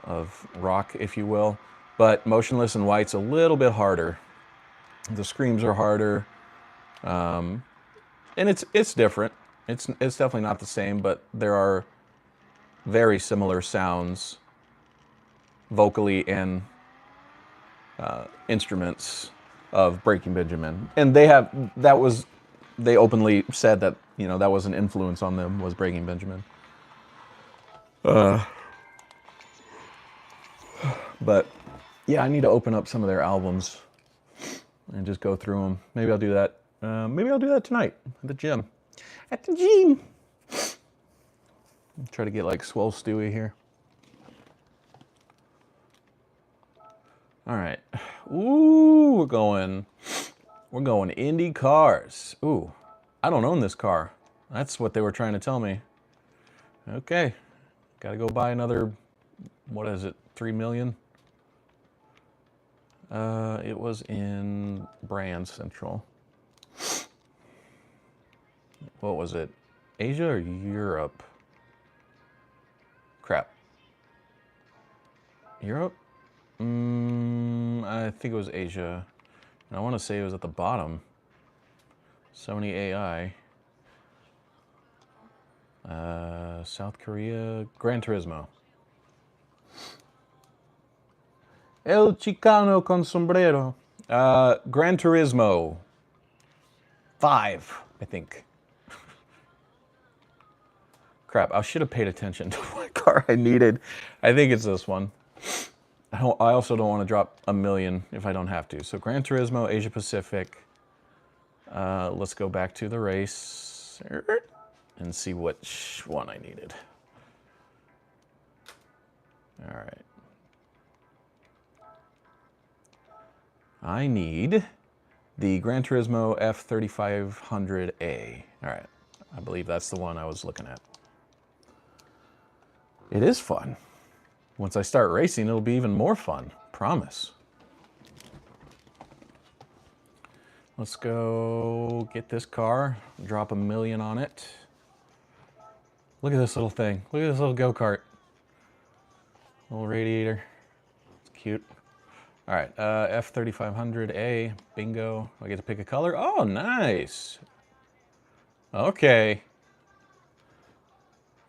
S1: of rock, if you will. But Motionless in White's a little bit harder. The screams are harder, and it's different. It's definitely not the same, but there are very similar sounds, vocally and instruments, of Breaking Benjamin. And they openly said that, that was an influence on them, was Breaking Benjamin. But yeah, I need to open up some of their albums and just go through them. Maybe I'll do that. Maybe I'll do that tonight at the gym. At the gym. Try to get like Swole Stewie here. All right. Ooh, we're going Indy cars. Ooh, I don't own this car. That's what they were trying to tell me. Okay, got to go buy another. What is it? 3 million. It was in Brand Central. What was it? Asia or Europe? Crap. Europe? I think it was Asia. And I want to say it was at the bottom. Sony AI. South Korea. Gran Turismo. El Chicano con sombrero. Gran Turismo 5, I think. Crap, I should have paid attention to what car I needed. I think it's this one. I also don't want to drop $1 million if I don't have to. So Gran Turismo, Asia Pacific. Let's go back to the race and see which one I needed. All right. I need the Gran Turismo F3500A. All right. I believe that's the one I was looking at. It is fun. Once I start racing, it'll be even more fun. Promise. Let's go get this car, drop $1 million on it. Look at this little thing. Look at this little go-kart. Little radiator. It's cute. All right, F3500A, bingo. I get to pick a color. Oh, nice. Okay.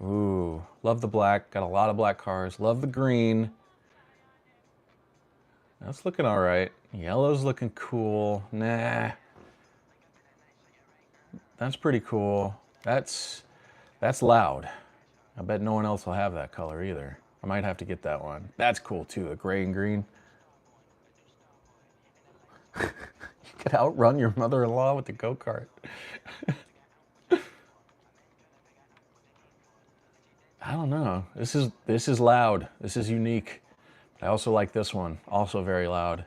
S1: Ooh, love the black. Got a lot of black cars. Love the green. That's looking all right. Yellow's looking cool. Nah. That's pretty cool. That's loud. I bet no one else will have that color either. I might have to get that one. That's cool too, a gray and green. You could outrun your mother-in-law with the go-kart. I don't know. This is loud. This is unique. I also like this one. Also very loud.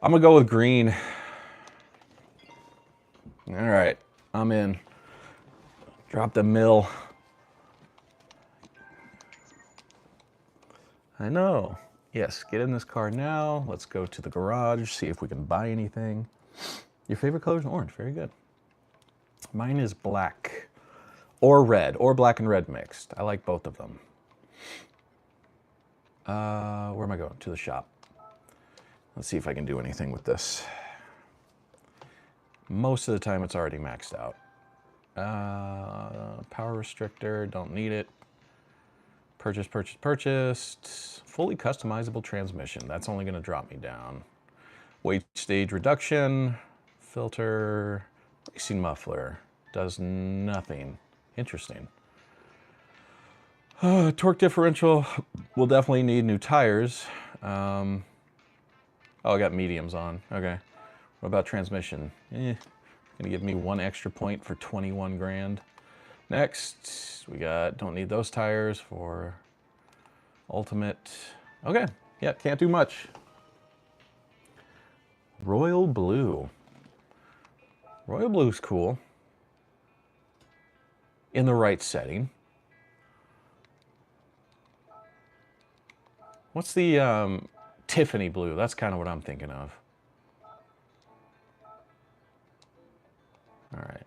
S1: I'm gonna go with green. All right, I'm in. Drop the mill. I know. Yes, get in this car now. Let's go to the garage, see if we can buy anything. Your favorite color is orange. Very good. Mine is black. Or red, or black and red mixed. I like both of them. Where am I going? To the shop. Let's see if I can do anything with this. Most of the time it's already maxed out. Power restrictor, don't need it. Purchased. Fully customizable transmission. That's only going to drop me down. Weight stage reduction. Filter. Racing muffler. Does nothing. Interesting. Torque differential. We'll definitely need new tires. Oh, I got mediums on. Okay. What about transmission? Gonna give me 1 extra point for 21 grand. Next, we got, don't need those tires for Ultimate. Okay, yeah, can't do much. Royal Blue. Royal Blue's cool. In the right setting. What's the Tiffany Blue? That's kind of what I'm thinking of. All right.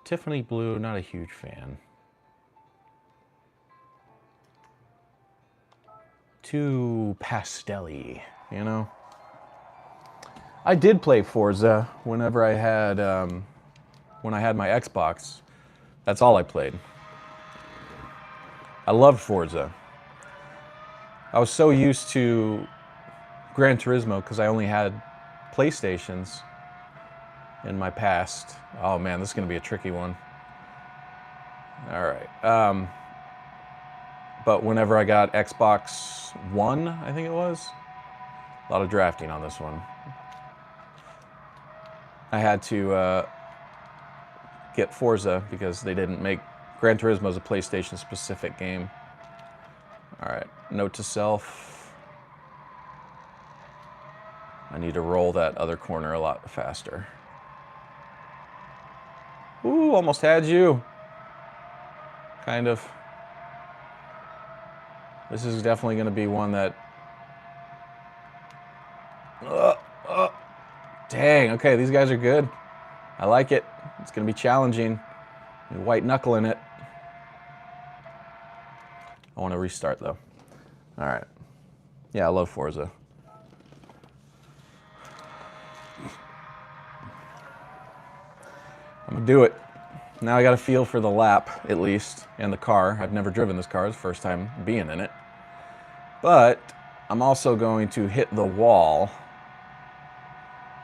S1: Tiffany Blue, not a huge fan. Too pastel-y, you know? I did play Forza whenever I had, when I had my Xbox. That's all I played. I loved Forza. I was so used to Gran Turismo because I only had PlayStations in my past. Oh man, this is going to be a tricky one. All right. But whenever I got Xbox One, I think it was, a lot of drafting on this one. I had to get Forza because they didn't make Gran Turismo as a PlayStation specific game. All right, note to self. I need to roll that other corner a lot faster. Ooh, almost had you. Kind of. This is definitely going to be one that... Dang, okay, these guys are good. I like it. It's going to be challenging. White knuckling it. I want to restart, though. All right. Yeah, I love Forza. I'm going to do it. Now I got a feel for the lap, at least, and the car. I've never driven this car. It's the first time being in it. But I'm also going to hit the wall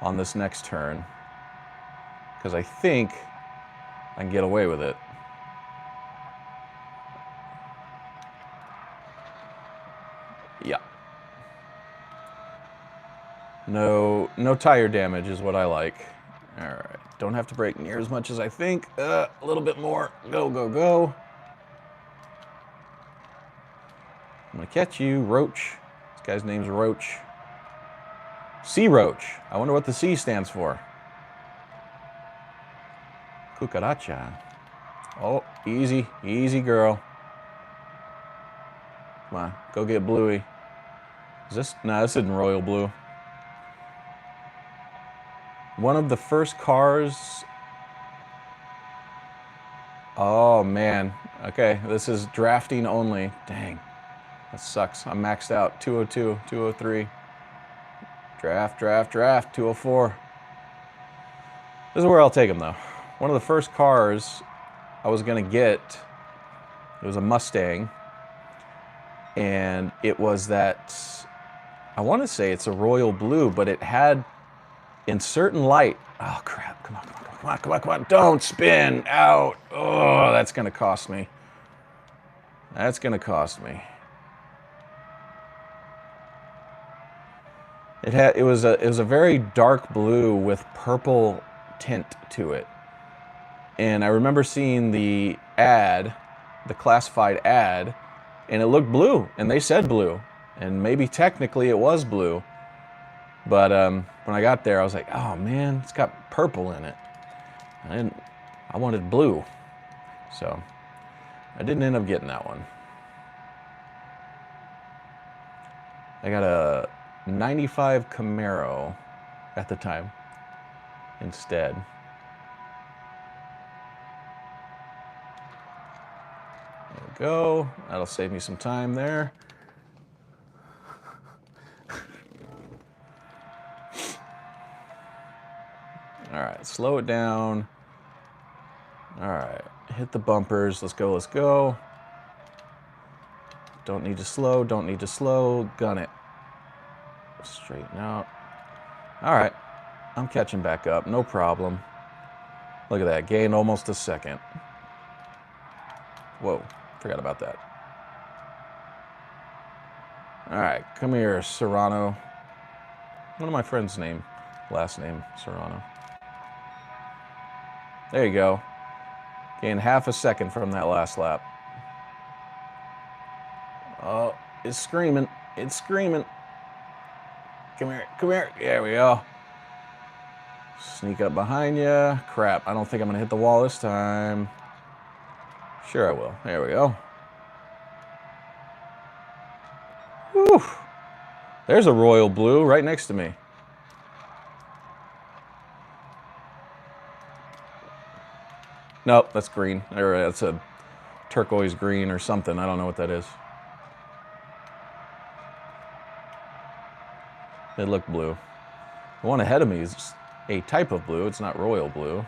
S1: on this next turn because I think I can get away with it. Yeah. No tire damage is what I like. All right. Don't have to brake near as much as I think. A little bit more. Go, go, go. I'm gonna catch you, Roach. This guy's name's Roach. Sea Roach. I wonder what the C stands for. Cucaracha. Oh, easy, easy girl. Come on, go get Bluey. Is this? Nah, this isn't Royal Blue. One of the first cars. Oh man. Okay, this is drafting only. Dang. That sucks. I'm maxed out. 202, 203. Draft, draft, draft. 204. This is where I'll take him though. One of the first cars I was gonna get, it was a Mustang. And it was that, I want to say it's a royal blue, but it had in certain light. Oh crap, come on, come on, come on, come on, come on. Don't spin out. Oh, that's gonna cost me. That's gonna cost me. It was a very dark blue with purple tint to it. And I remember seeing the ad, the classified ad, and it looked blue, and they said blue. And maybe technically it was blue. But when I got there, I was like, oh man, it's got purple in it. I wanted blue. So I didn't end up getting that one. I got a 95 Camaro at the time instead. There we go. That'll save me some time there. All right, slow it down. All right, hit the bumpers. Let's go, let's go. Don't need to slow, don't need to slow. Gun it. Straighten out. All right, I'm catching back up, no problem. Look at that, gained almost a second. Whoa, forgot about that. All right, come here, Serrano. One of my friends' last name, Serrano. There you go. Gained half a second from that last lap. Oh, it's screaming. It's screaming. Come here. Come here. There we go. Sneak up behind you. Crap, I don't think I'm going to hit the wall this time. Sure I will. There we go. Whew. There's a royal blue right next to me. Nope, that's green. That's a turquoise green or something. I don't know what that is. It looked blue. The one ahead of me is a type of blue. It's not royal blue.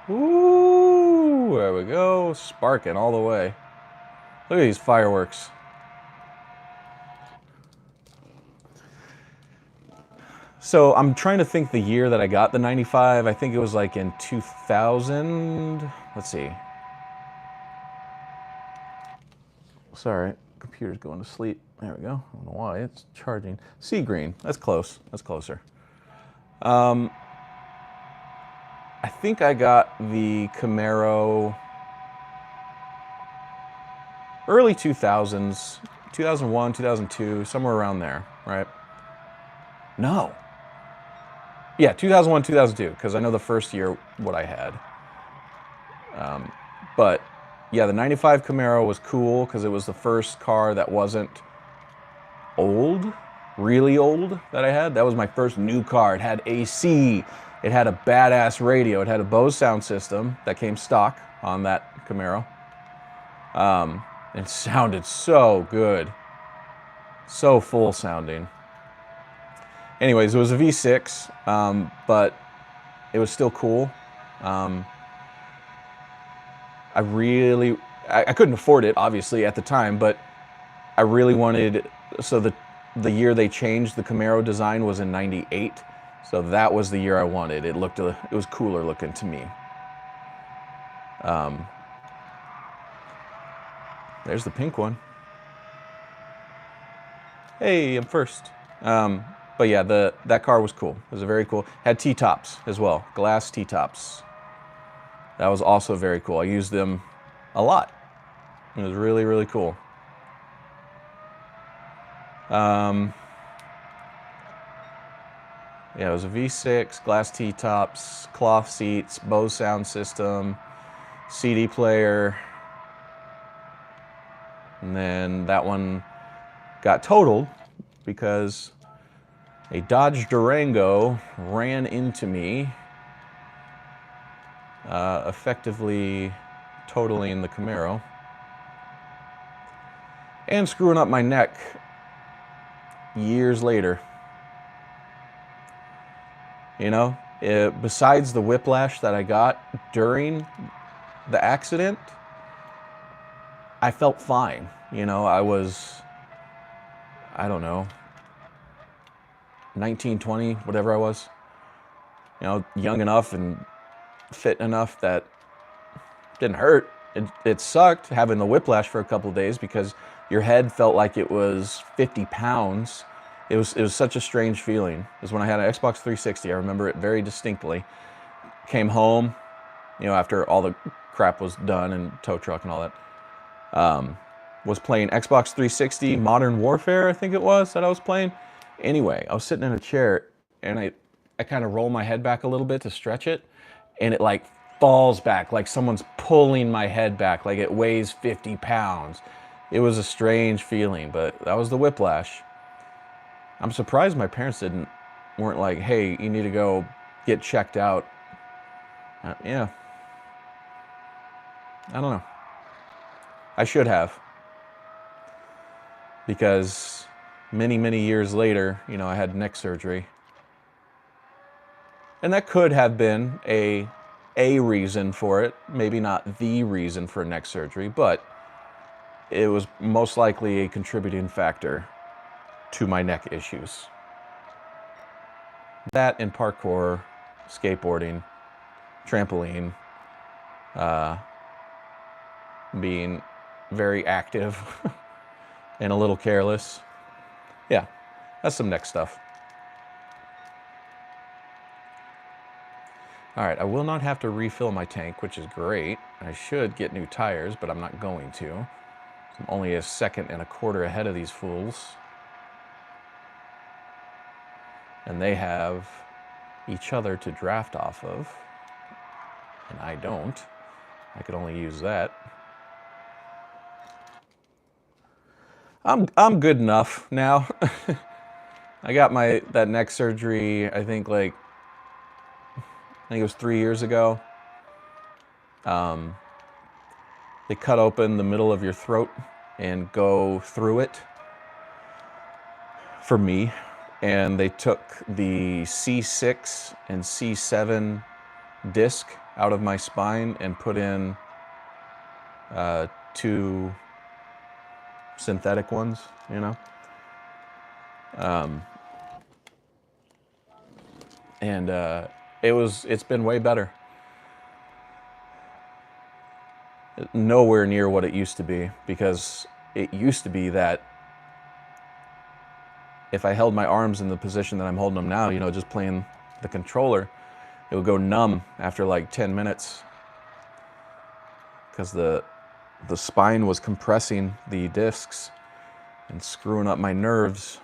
S1: Ooh, there we go. Sparking all the way. Look at these fireworks. So I'm trying to think the year that I got the 95. I think it was like in 2000. Let's see. Sorry, computer's going to sleep. There we go. I don't know why it's charging. Sea green. That's close. That's closer. I think I got the Camaro early 2000s, 2001, 2002, somewhere around there, right? No. Yeah, 2001, 2002, because I know the first year what I had. But yeah, the 95 Camaro was cool because it was the first car that wasn't old, really old that I had. That was my first new car. It had AC. It had a badass radio. It had a Bose sound system that came stock on that Camaro. It sounded so good. So full sounding. Anyways, it was a V6, but it was still cool. I couldn't afford it, obviously, at the time, but I really wanted, so the year they changed the Camaro design was in '98, so that was the year I wanted. It was cooler looking to me. There's the pink one. Hey, I'm first. But yeah, that car was cool. It was very cool. Had T-tops as well, glass T-tops. That was also very cool. I used them a lot. It was really, really cool. Yeah, it was a V6, glass T-tops, cloth seats, Bose sound system, CD player. And then that one got totaled because a Dodge Durango ran into me, effectively totaling the Camaro and screwing up my neck years later. You know, besides the whiplash that I got during the accident, I felt fine. You know, I don't know, 19, 20, whatever I was. You know, young enough and fit enough that it didn't hurt. It sucked having the whiplash for a couple of days because your head felt like it was 50 pounds. It was such a strange feeling. It was when I had an Xbox 360. I remember it very distinctly. Came home, you know, after all the crap was done and tow truck and all that. Was playing Xbox 360 Modern Warfare, I think it was, that I was playing. Anyway, I was sitting in a chair and I kind of roll my head back a little bit to stretch it, and it like falls back, like someone's pulling my head back, like it weighs 50 pounds. It was a strange feeling, but that was the whiplash. I'm surprised my parents weren't like, hey, you need to go get checked out. Yeah. I don't know. I should have. Because many, many years later, you know, I had neck surgery. And that could have been a reason for it. Maybe not the reason for neck surgery, but it was most likely a contributing factor to my neck issues. That and parkour, skateboarding, trampoline, being very active and a little careless. Yeah, that's some neck stuff. All right, I will not have to refill my tank, which is great. I should get new tires, but I'm not going to. I'm only a second and a quarter ahead of these fools. And they have each other to draft off of. And I don't. I could only use that. I'm good enough now. I got that neck surgery, I think it was 3 years ago. They cut open the middle of your throat and go through it for me. And they took the C6 and C7 disc out of my spine and put in 2 synthetic ones, you know. And it's been way better. Nowhere near what it used to be, because it used to be that if I held my arms in the position that I'm holding them now, you know, just playing the controller, it would go numb after like 10 minutes because the spine was compressing the discs and screwing up my nerves.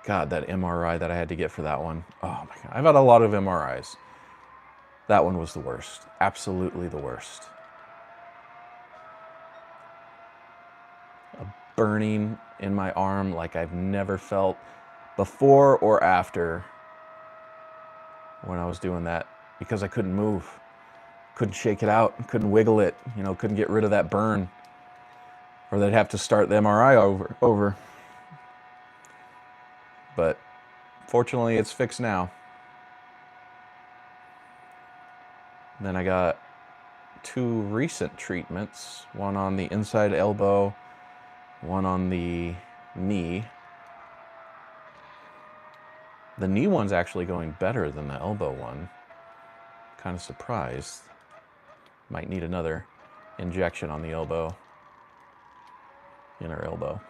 S1: God, that MRI that I had to get for that one. Oh my God. I've had a lot of MRIs. That one was the worst. Absolutely the worst. A burning in my arm like I've never felt before or after when I was doing that, because I couldn't move. Couldn't shake it out, couldn't wiggle it, you know, couldn't get rid of that burn. Or they'd have to start the MRI over. But fortunately, it's fixed now. And then I got 2 recent treatments, one on the inside elbow, one on the knee. The knee one's actually going better than the elbow one. Kind of surprised. Might need another injection on the elbow, inner elbow.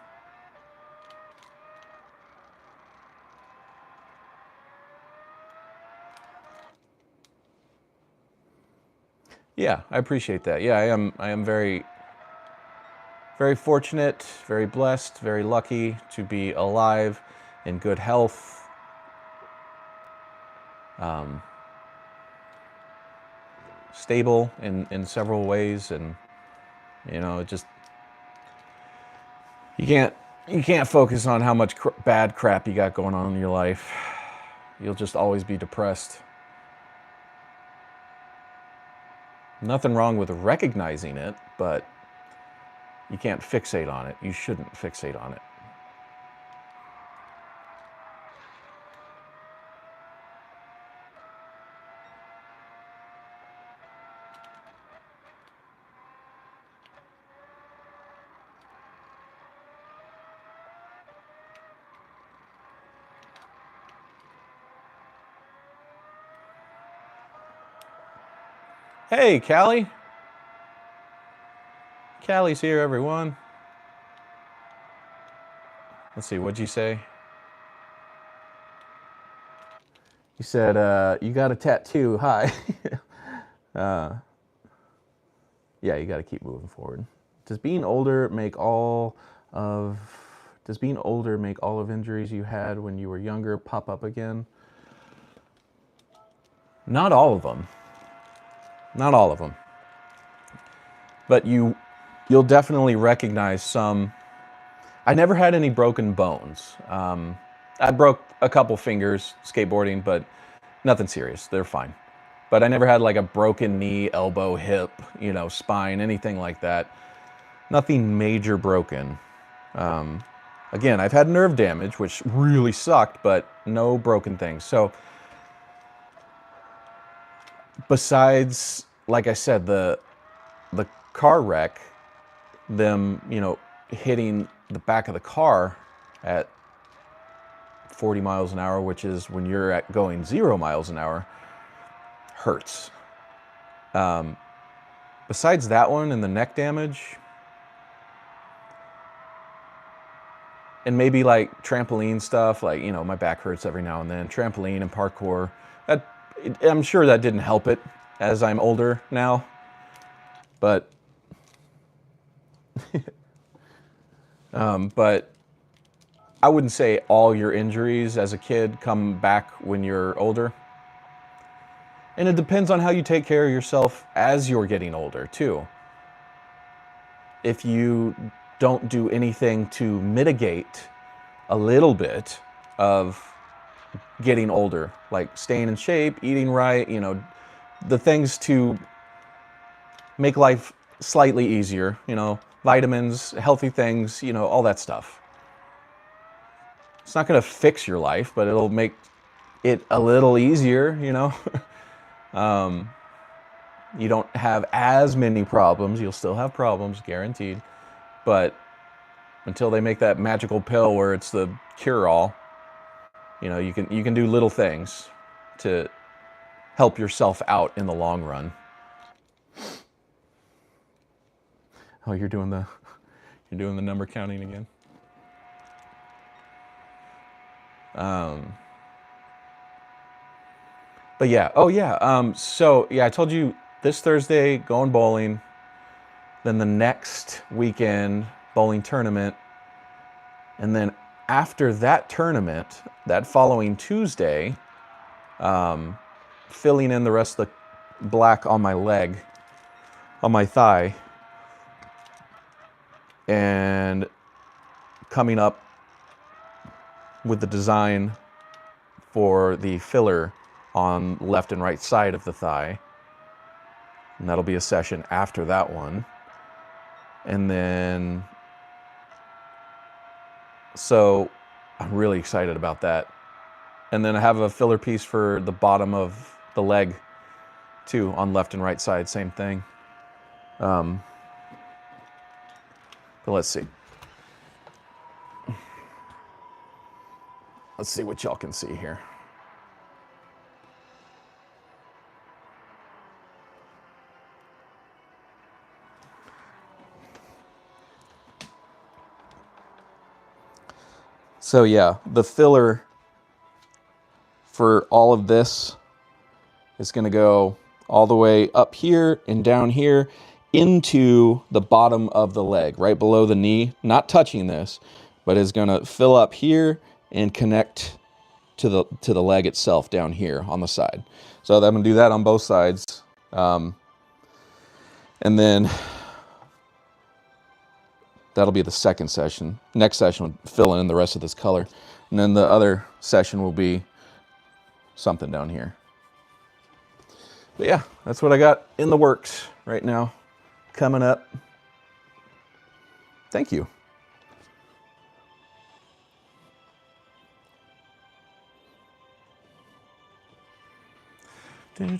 S1: Yeah, I appreciate that. Yeah, I am very, very fortunate, very blessed, very lucky to be alive, in good health. Stable in several ways, and you know, it just, you can't focus on how much bad crap you got going on in your life. You'll just always be depressed. Nothing wrong with recognizing it, but you can't fixate on it. You shouldn't fixate on it. Hey, Callie. Callie's here, everyone. Let's see, what'd you say? You said, you got a tattoo. Hi. Yeah, you got to keep moving forward. Does being older make all of injuries you had when you were younger pop up again? Not all of them. Not all of them. But you'll definitely recognize some. I never had any broken bones. I broke a couple fingers skateboarding, but nothing serious. They're fine. But I never had like a broken knee, elbow, hip, you know, spine, anything like that. Nothing major broken. Again, I've had nerve damage, which really sucked, but no broken things. So besides, like I said, the car wreck, them, you know, hitting the back of the car at 40 miles an hour, which is when you're at going 0 miles an hour, hurts. Besides that one and the neck damage, and maybe like trampoline stuff, like, you know, my back hurts every now and then. Trampoline and parkour, I'm sure that didn't help it as I'm older now, but but I wouldn't say all your injuries as a kid come back when you're older. And it depends on how you take care of yourself as you're getting older too. If you don't do anything to mitigate a little bit of getting older, like staying in shape, eating right, you know, the things to make life slightly easier, you know, vitamins, healthy things, you know, all that stuff. It's not going to fix your life, but it'll make it a little easier, you know. You don't have as many problems. You'll still have problems, guaranteed. But until they make that magical pill where it's the cure-all, you know, you can do little things to help yourself out in the long run. Oh, you're doing the number counting again. But yeah, oh yeah. So yeah, I told you this Thursday going bowling. Then the next weekend bowling tournament, and then after that tournament, that following Tuesday, filling in the rest of the black on my leg, on my thigh, and coming up with the design for the filler on left and right side of the thigh. And that'll be a session after that one. And then, so I'm really excited about that. And then I have a filler piece for the bottom of the leg too, on left and right side, same thing. But let's see. Let's see what y'all can see here. So yeah, the filler for all of this is going to go all the way up here and down here into the bottom of the leg, right below the knee, not touching this, but is going to fill up here and connect to the leg itself down here on the side. So I'm going to do that on both sides. And then that'll be the second session. Next session will fill in the rest of this color. And then the other session will be something down here. But yeah, that's what I got in the works right now, coming up. Thank you. Look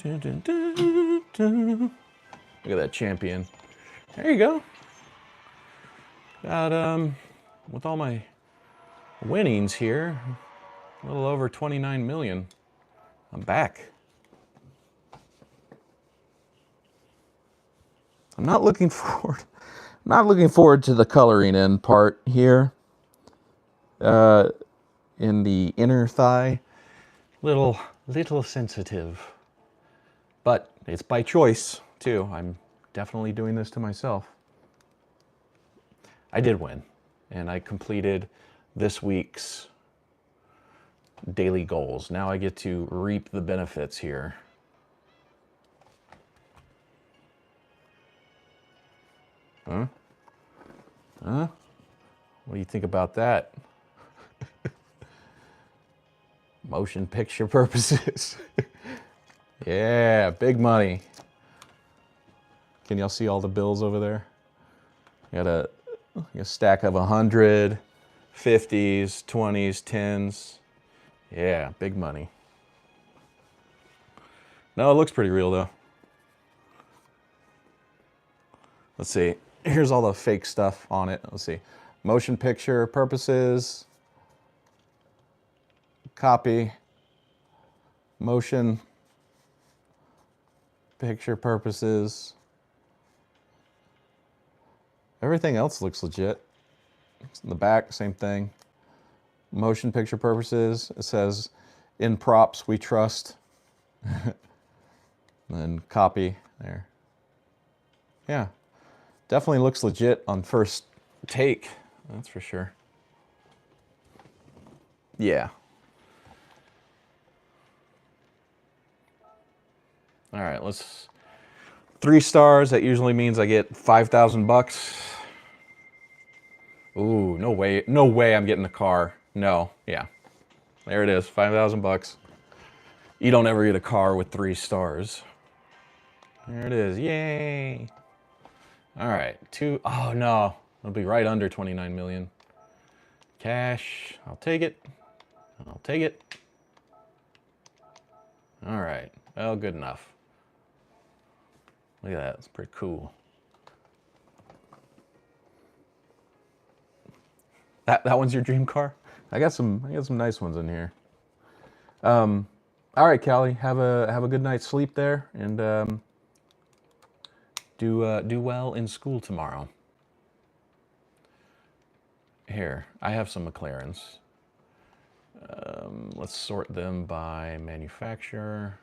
S1: at that champion. There you go. Got, with all my winnings here, a little over 29 million. I'm back. I'm not looking forward to the coloring in part here. In the inner thigh. Little sensitive. But it's by choice, too. I'm definitely doing this to myself. I did win, and I completed this week's daily goals. Now I get to reap the benefits here. Huh? Huh? What do you think about that? Motion picture purposes. Yeah, big money. Can y'all see all the bills over there? Got a stack of 100, 50s, 20s, 10s. Yeah, big money. No, it looks pretty real though. Let's see. Here's all the fake stuff on it. Let's see. Motion picture purposes. Copy. Motion picture purposes. Everything else looks legit. In the back, same thing. motion picture purposes. It says, "In props we trust." And then copy there. Yeah, definitely looks legit on first take. That's for sure. Yeah. All right, let's 3 stars. That usually means I get 5,000 bucks. Ooh, no way. No way I'm getting the car. No. Yeah. There it is. 5,000 bucks. You don't ever get a car with 3 stars. There it is. Yay. All right. 2. Oh no. It'll be right under 29 million. Cash. I'll take it. I'll take it. All right. Well, good enough. Look at that. It's pretty cool. That one's your dream car? I got some nice ones in here. All right, Callie, have a good night's sleep there, and do well in school tomorrow. Here, I have some McLarens. Let's sort them by manufacturer.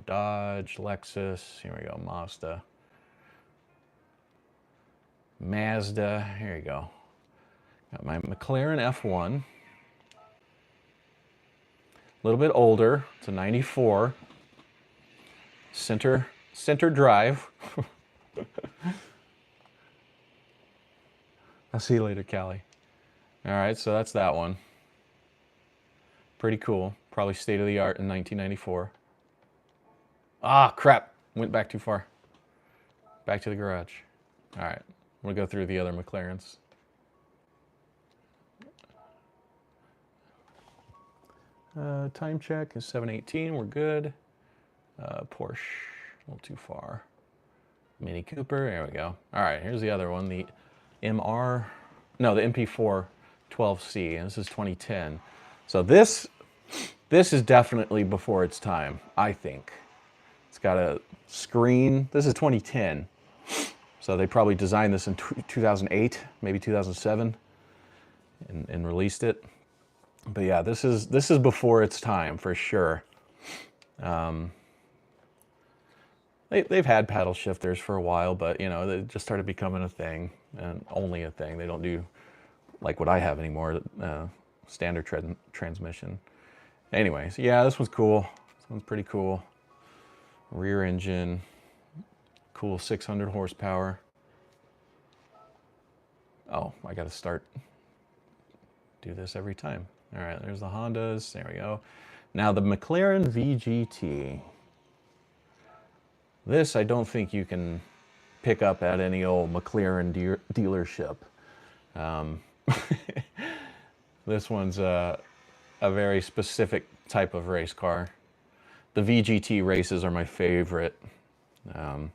S1: Dodge, Lexus. Here we go, Mazda. Here you go. Got my McLaren F1. A little bit older. It's a 94. Center drive. I'll see you later, Callie. All right, so that's that one. Pretty cool. Probably state of the art in 1994. Ah, crap. Went back too far. Back to the garage. All right, we'll go through the other McLarens. Time check is 7:18. We're good. Porsche, a little too far. Mini Cooper, there we go. All right, here's the other one, the the MP4 12C, and this is 2010. So this is definitely before its time, I think. It's got a screen. This is 2010. So they probably designed this in 2008, maybe 2007, and released it. But yeah, this is before its time for sure. They've had paddle shifters for a while, but you know, they just started becoming a thing, and only a thing. They don't do like what I have anymore, standard transmission. Anyways, yeah, this one's cool. This one's pretty cool. Rear engine, cool 600 horsepower. Oh, I got to do this every time. All right, there's the Hondas. There we go. Now the McLaren VGT. This I don't think you can pick up at any old McLaren dealership. This one's a very specific type of race car. The VGT races are my favorite. Some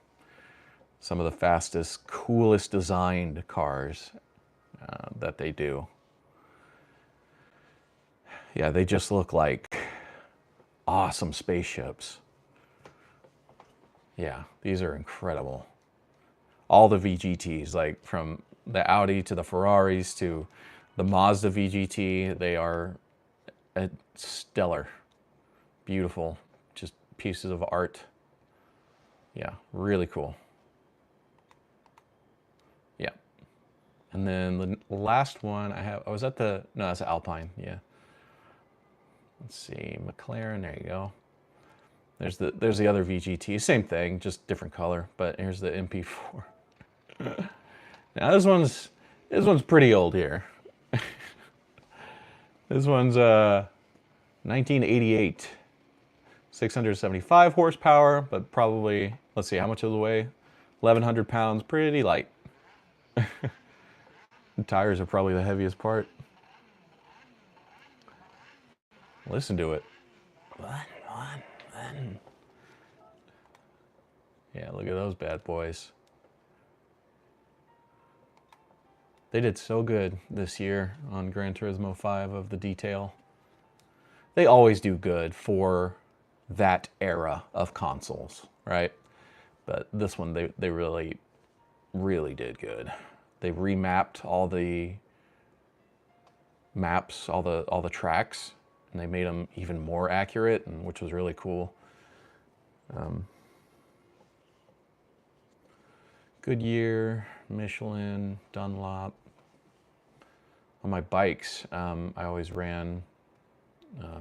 S1: of the fastest, coolest designed cars that they do. Yeah, they just look like awesome spaceships. Yeah, these are incredible. All the VGTs, like from the Audi to the Ferraris to the Mazda VGT, they are stellar, beautiful, just pieces of art. Yeah, really cool. Yeah. And then the last one I was at no, that's Alpine, yeah. Let's see, McLaren, there you go. There's the other VGT, same thing, just different color, but here's the MP4. Now this one's pretty old here. This one's 1988, 675 horsepower, but probably, let's see, how much does it weigh? 1,100 pounds, pretty light. The tires are probably the heaviest part. Listen to it. Yeah, look at those bad boys. They did so good this year on Gran Turismo 5 of the detail. They always do good for that era of consoles, right? But this one, they really, really did good. They remapped all the maps, all the tracks, and they made them even more accurate, and which was really cool. Goodyear, Michelin, Dunlop. On my bikes, I always ran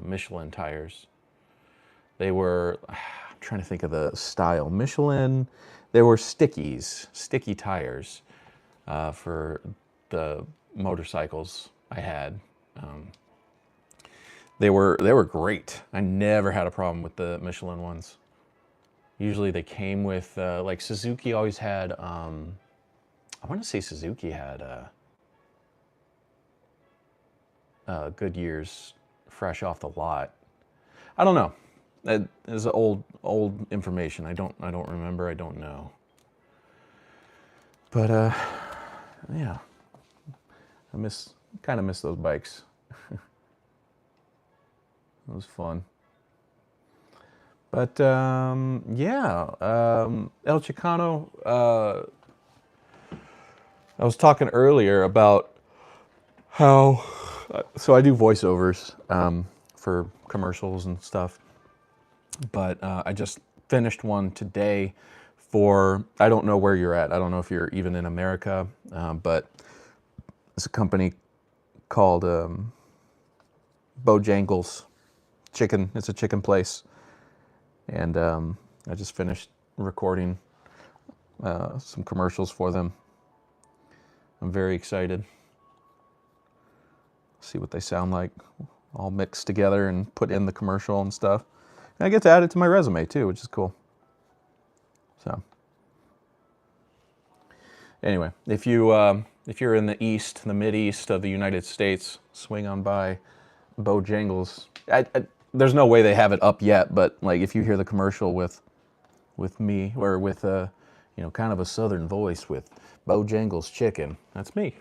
S1: Michelin tires. They were, I'm trying to think of the style. Michelin, they were sticky tires for the motorcycles I had. They were great. I never had a problem with the Michelin ones. Usually they came with, like Suzuki always had, I want to say Suzuki had Goodyear's fresh off the lot. I don't know. That is old information. I don't remember. I don't know. But yeah, I kind of miss those bikes. It was fun. But yeah, El Chicano. I was talking earlier about how. So I do voiceovers for commercials and stuff. But I just finished one today for, I don't know where you're at. I don't know if you're even in America, but it's a company called Bojangles Chicken. It's a chicken place. And I just finished recording some commercials for them. I'm very excited. See what they sound like, all mixed together and put in the commercial and stuff. And I get to add it to my resume too, which is cool. So anyway, if you're in the east, the mid-east of the United States, swing on by Bojangles. There's no way they have it up yet, but like if you hear the commercial with me, or with you know, kind of a southern voice with Bojangles chicken, that's me.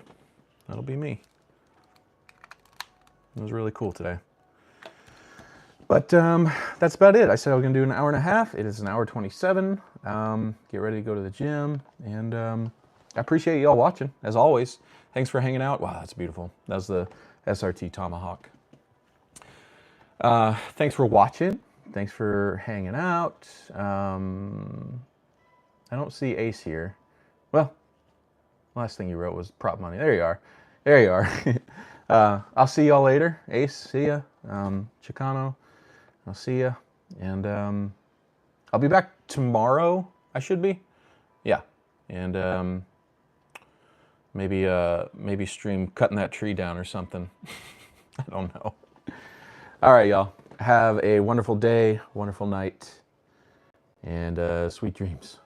S1: That'll be me. It was really cool today. But that's about it. I said I was going to do an hour and a half. It is an hour 27. Get ready to go to the gym. And I appreciate y'all watching, as always. Thanks for hanging out. Wow, that's beautiful. That was the SRT Tomahawk. Thanks for watching. Thanks for hanging out. I don't see Ace here. Well, last thing you wrote was prop money. There you are. There you are. I'll see y'all later. Ace, see ya. Chicano, I'll see ya. And I'll be back tomorrow, I should be. Yeah. And maybe stream cutting that tree down or something. I don't know. All right, y'all. Have a wonderful day, wonderful night, and sweet dreams.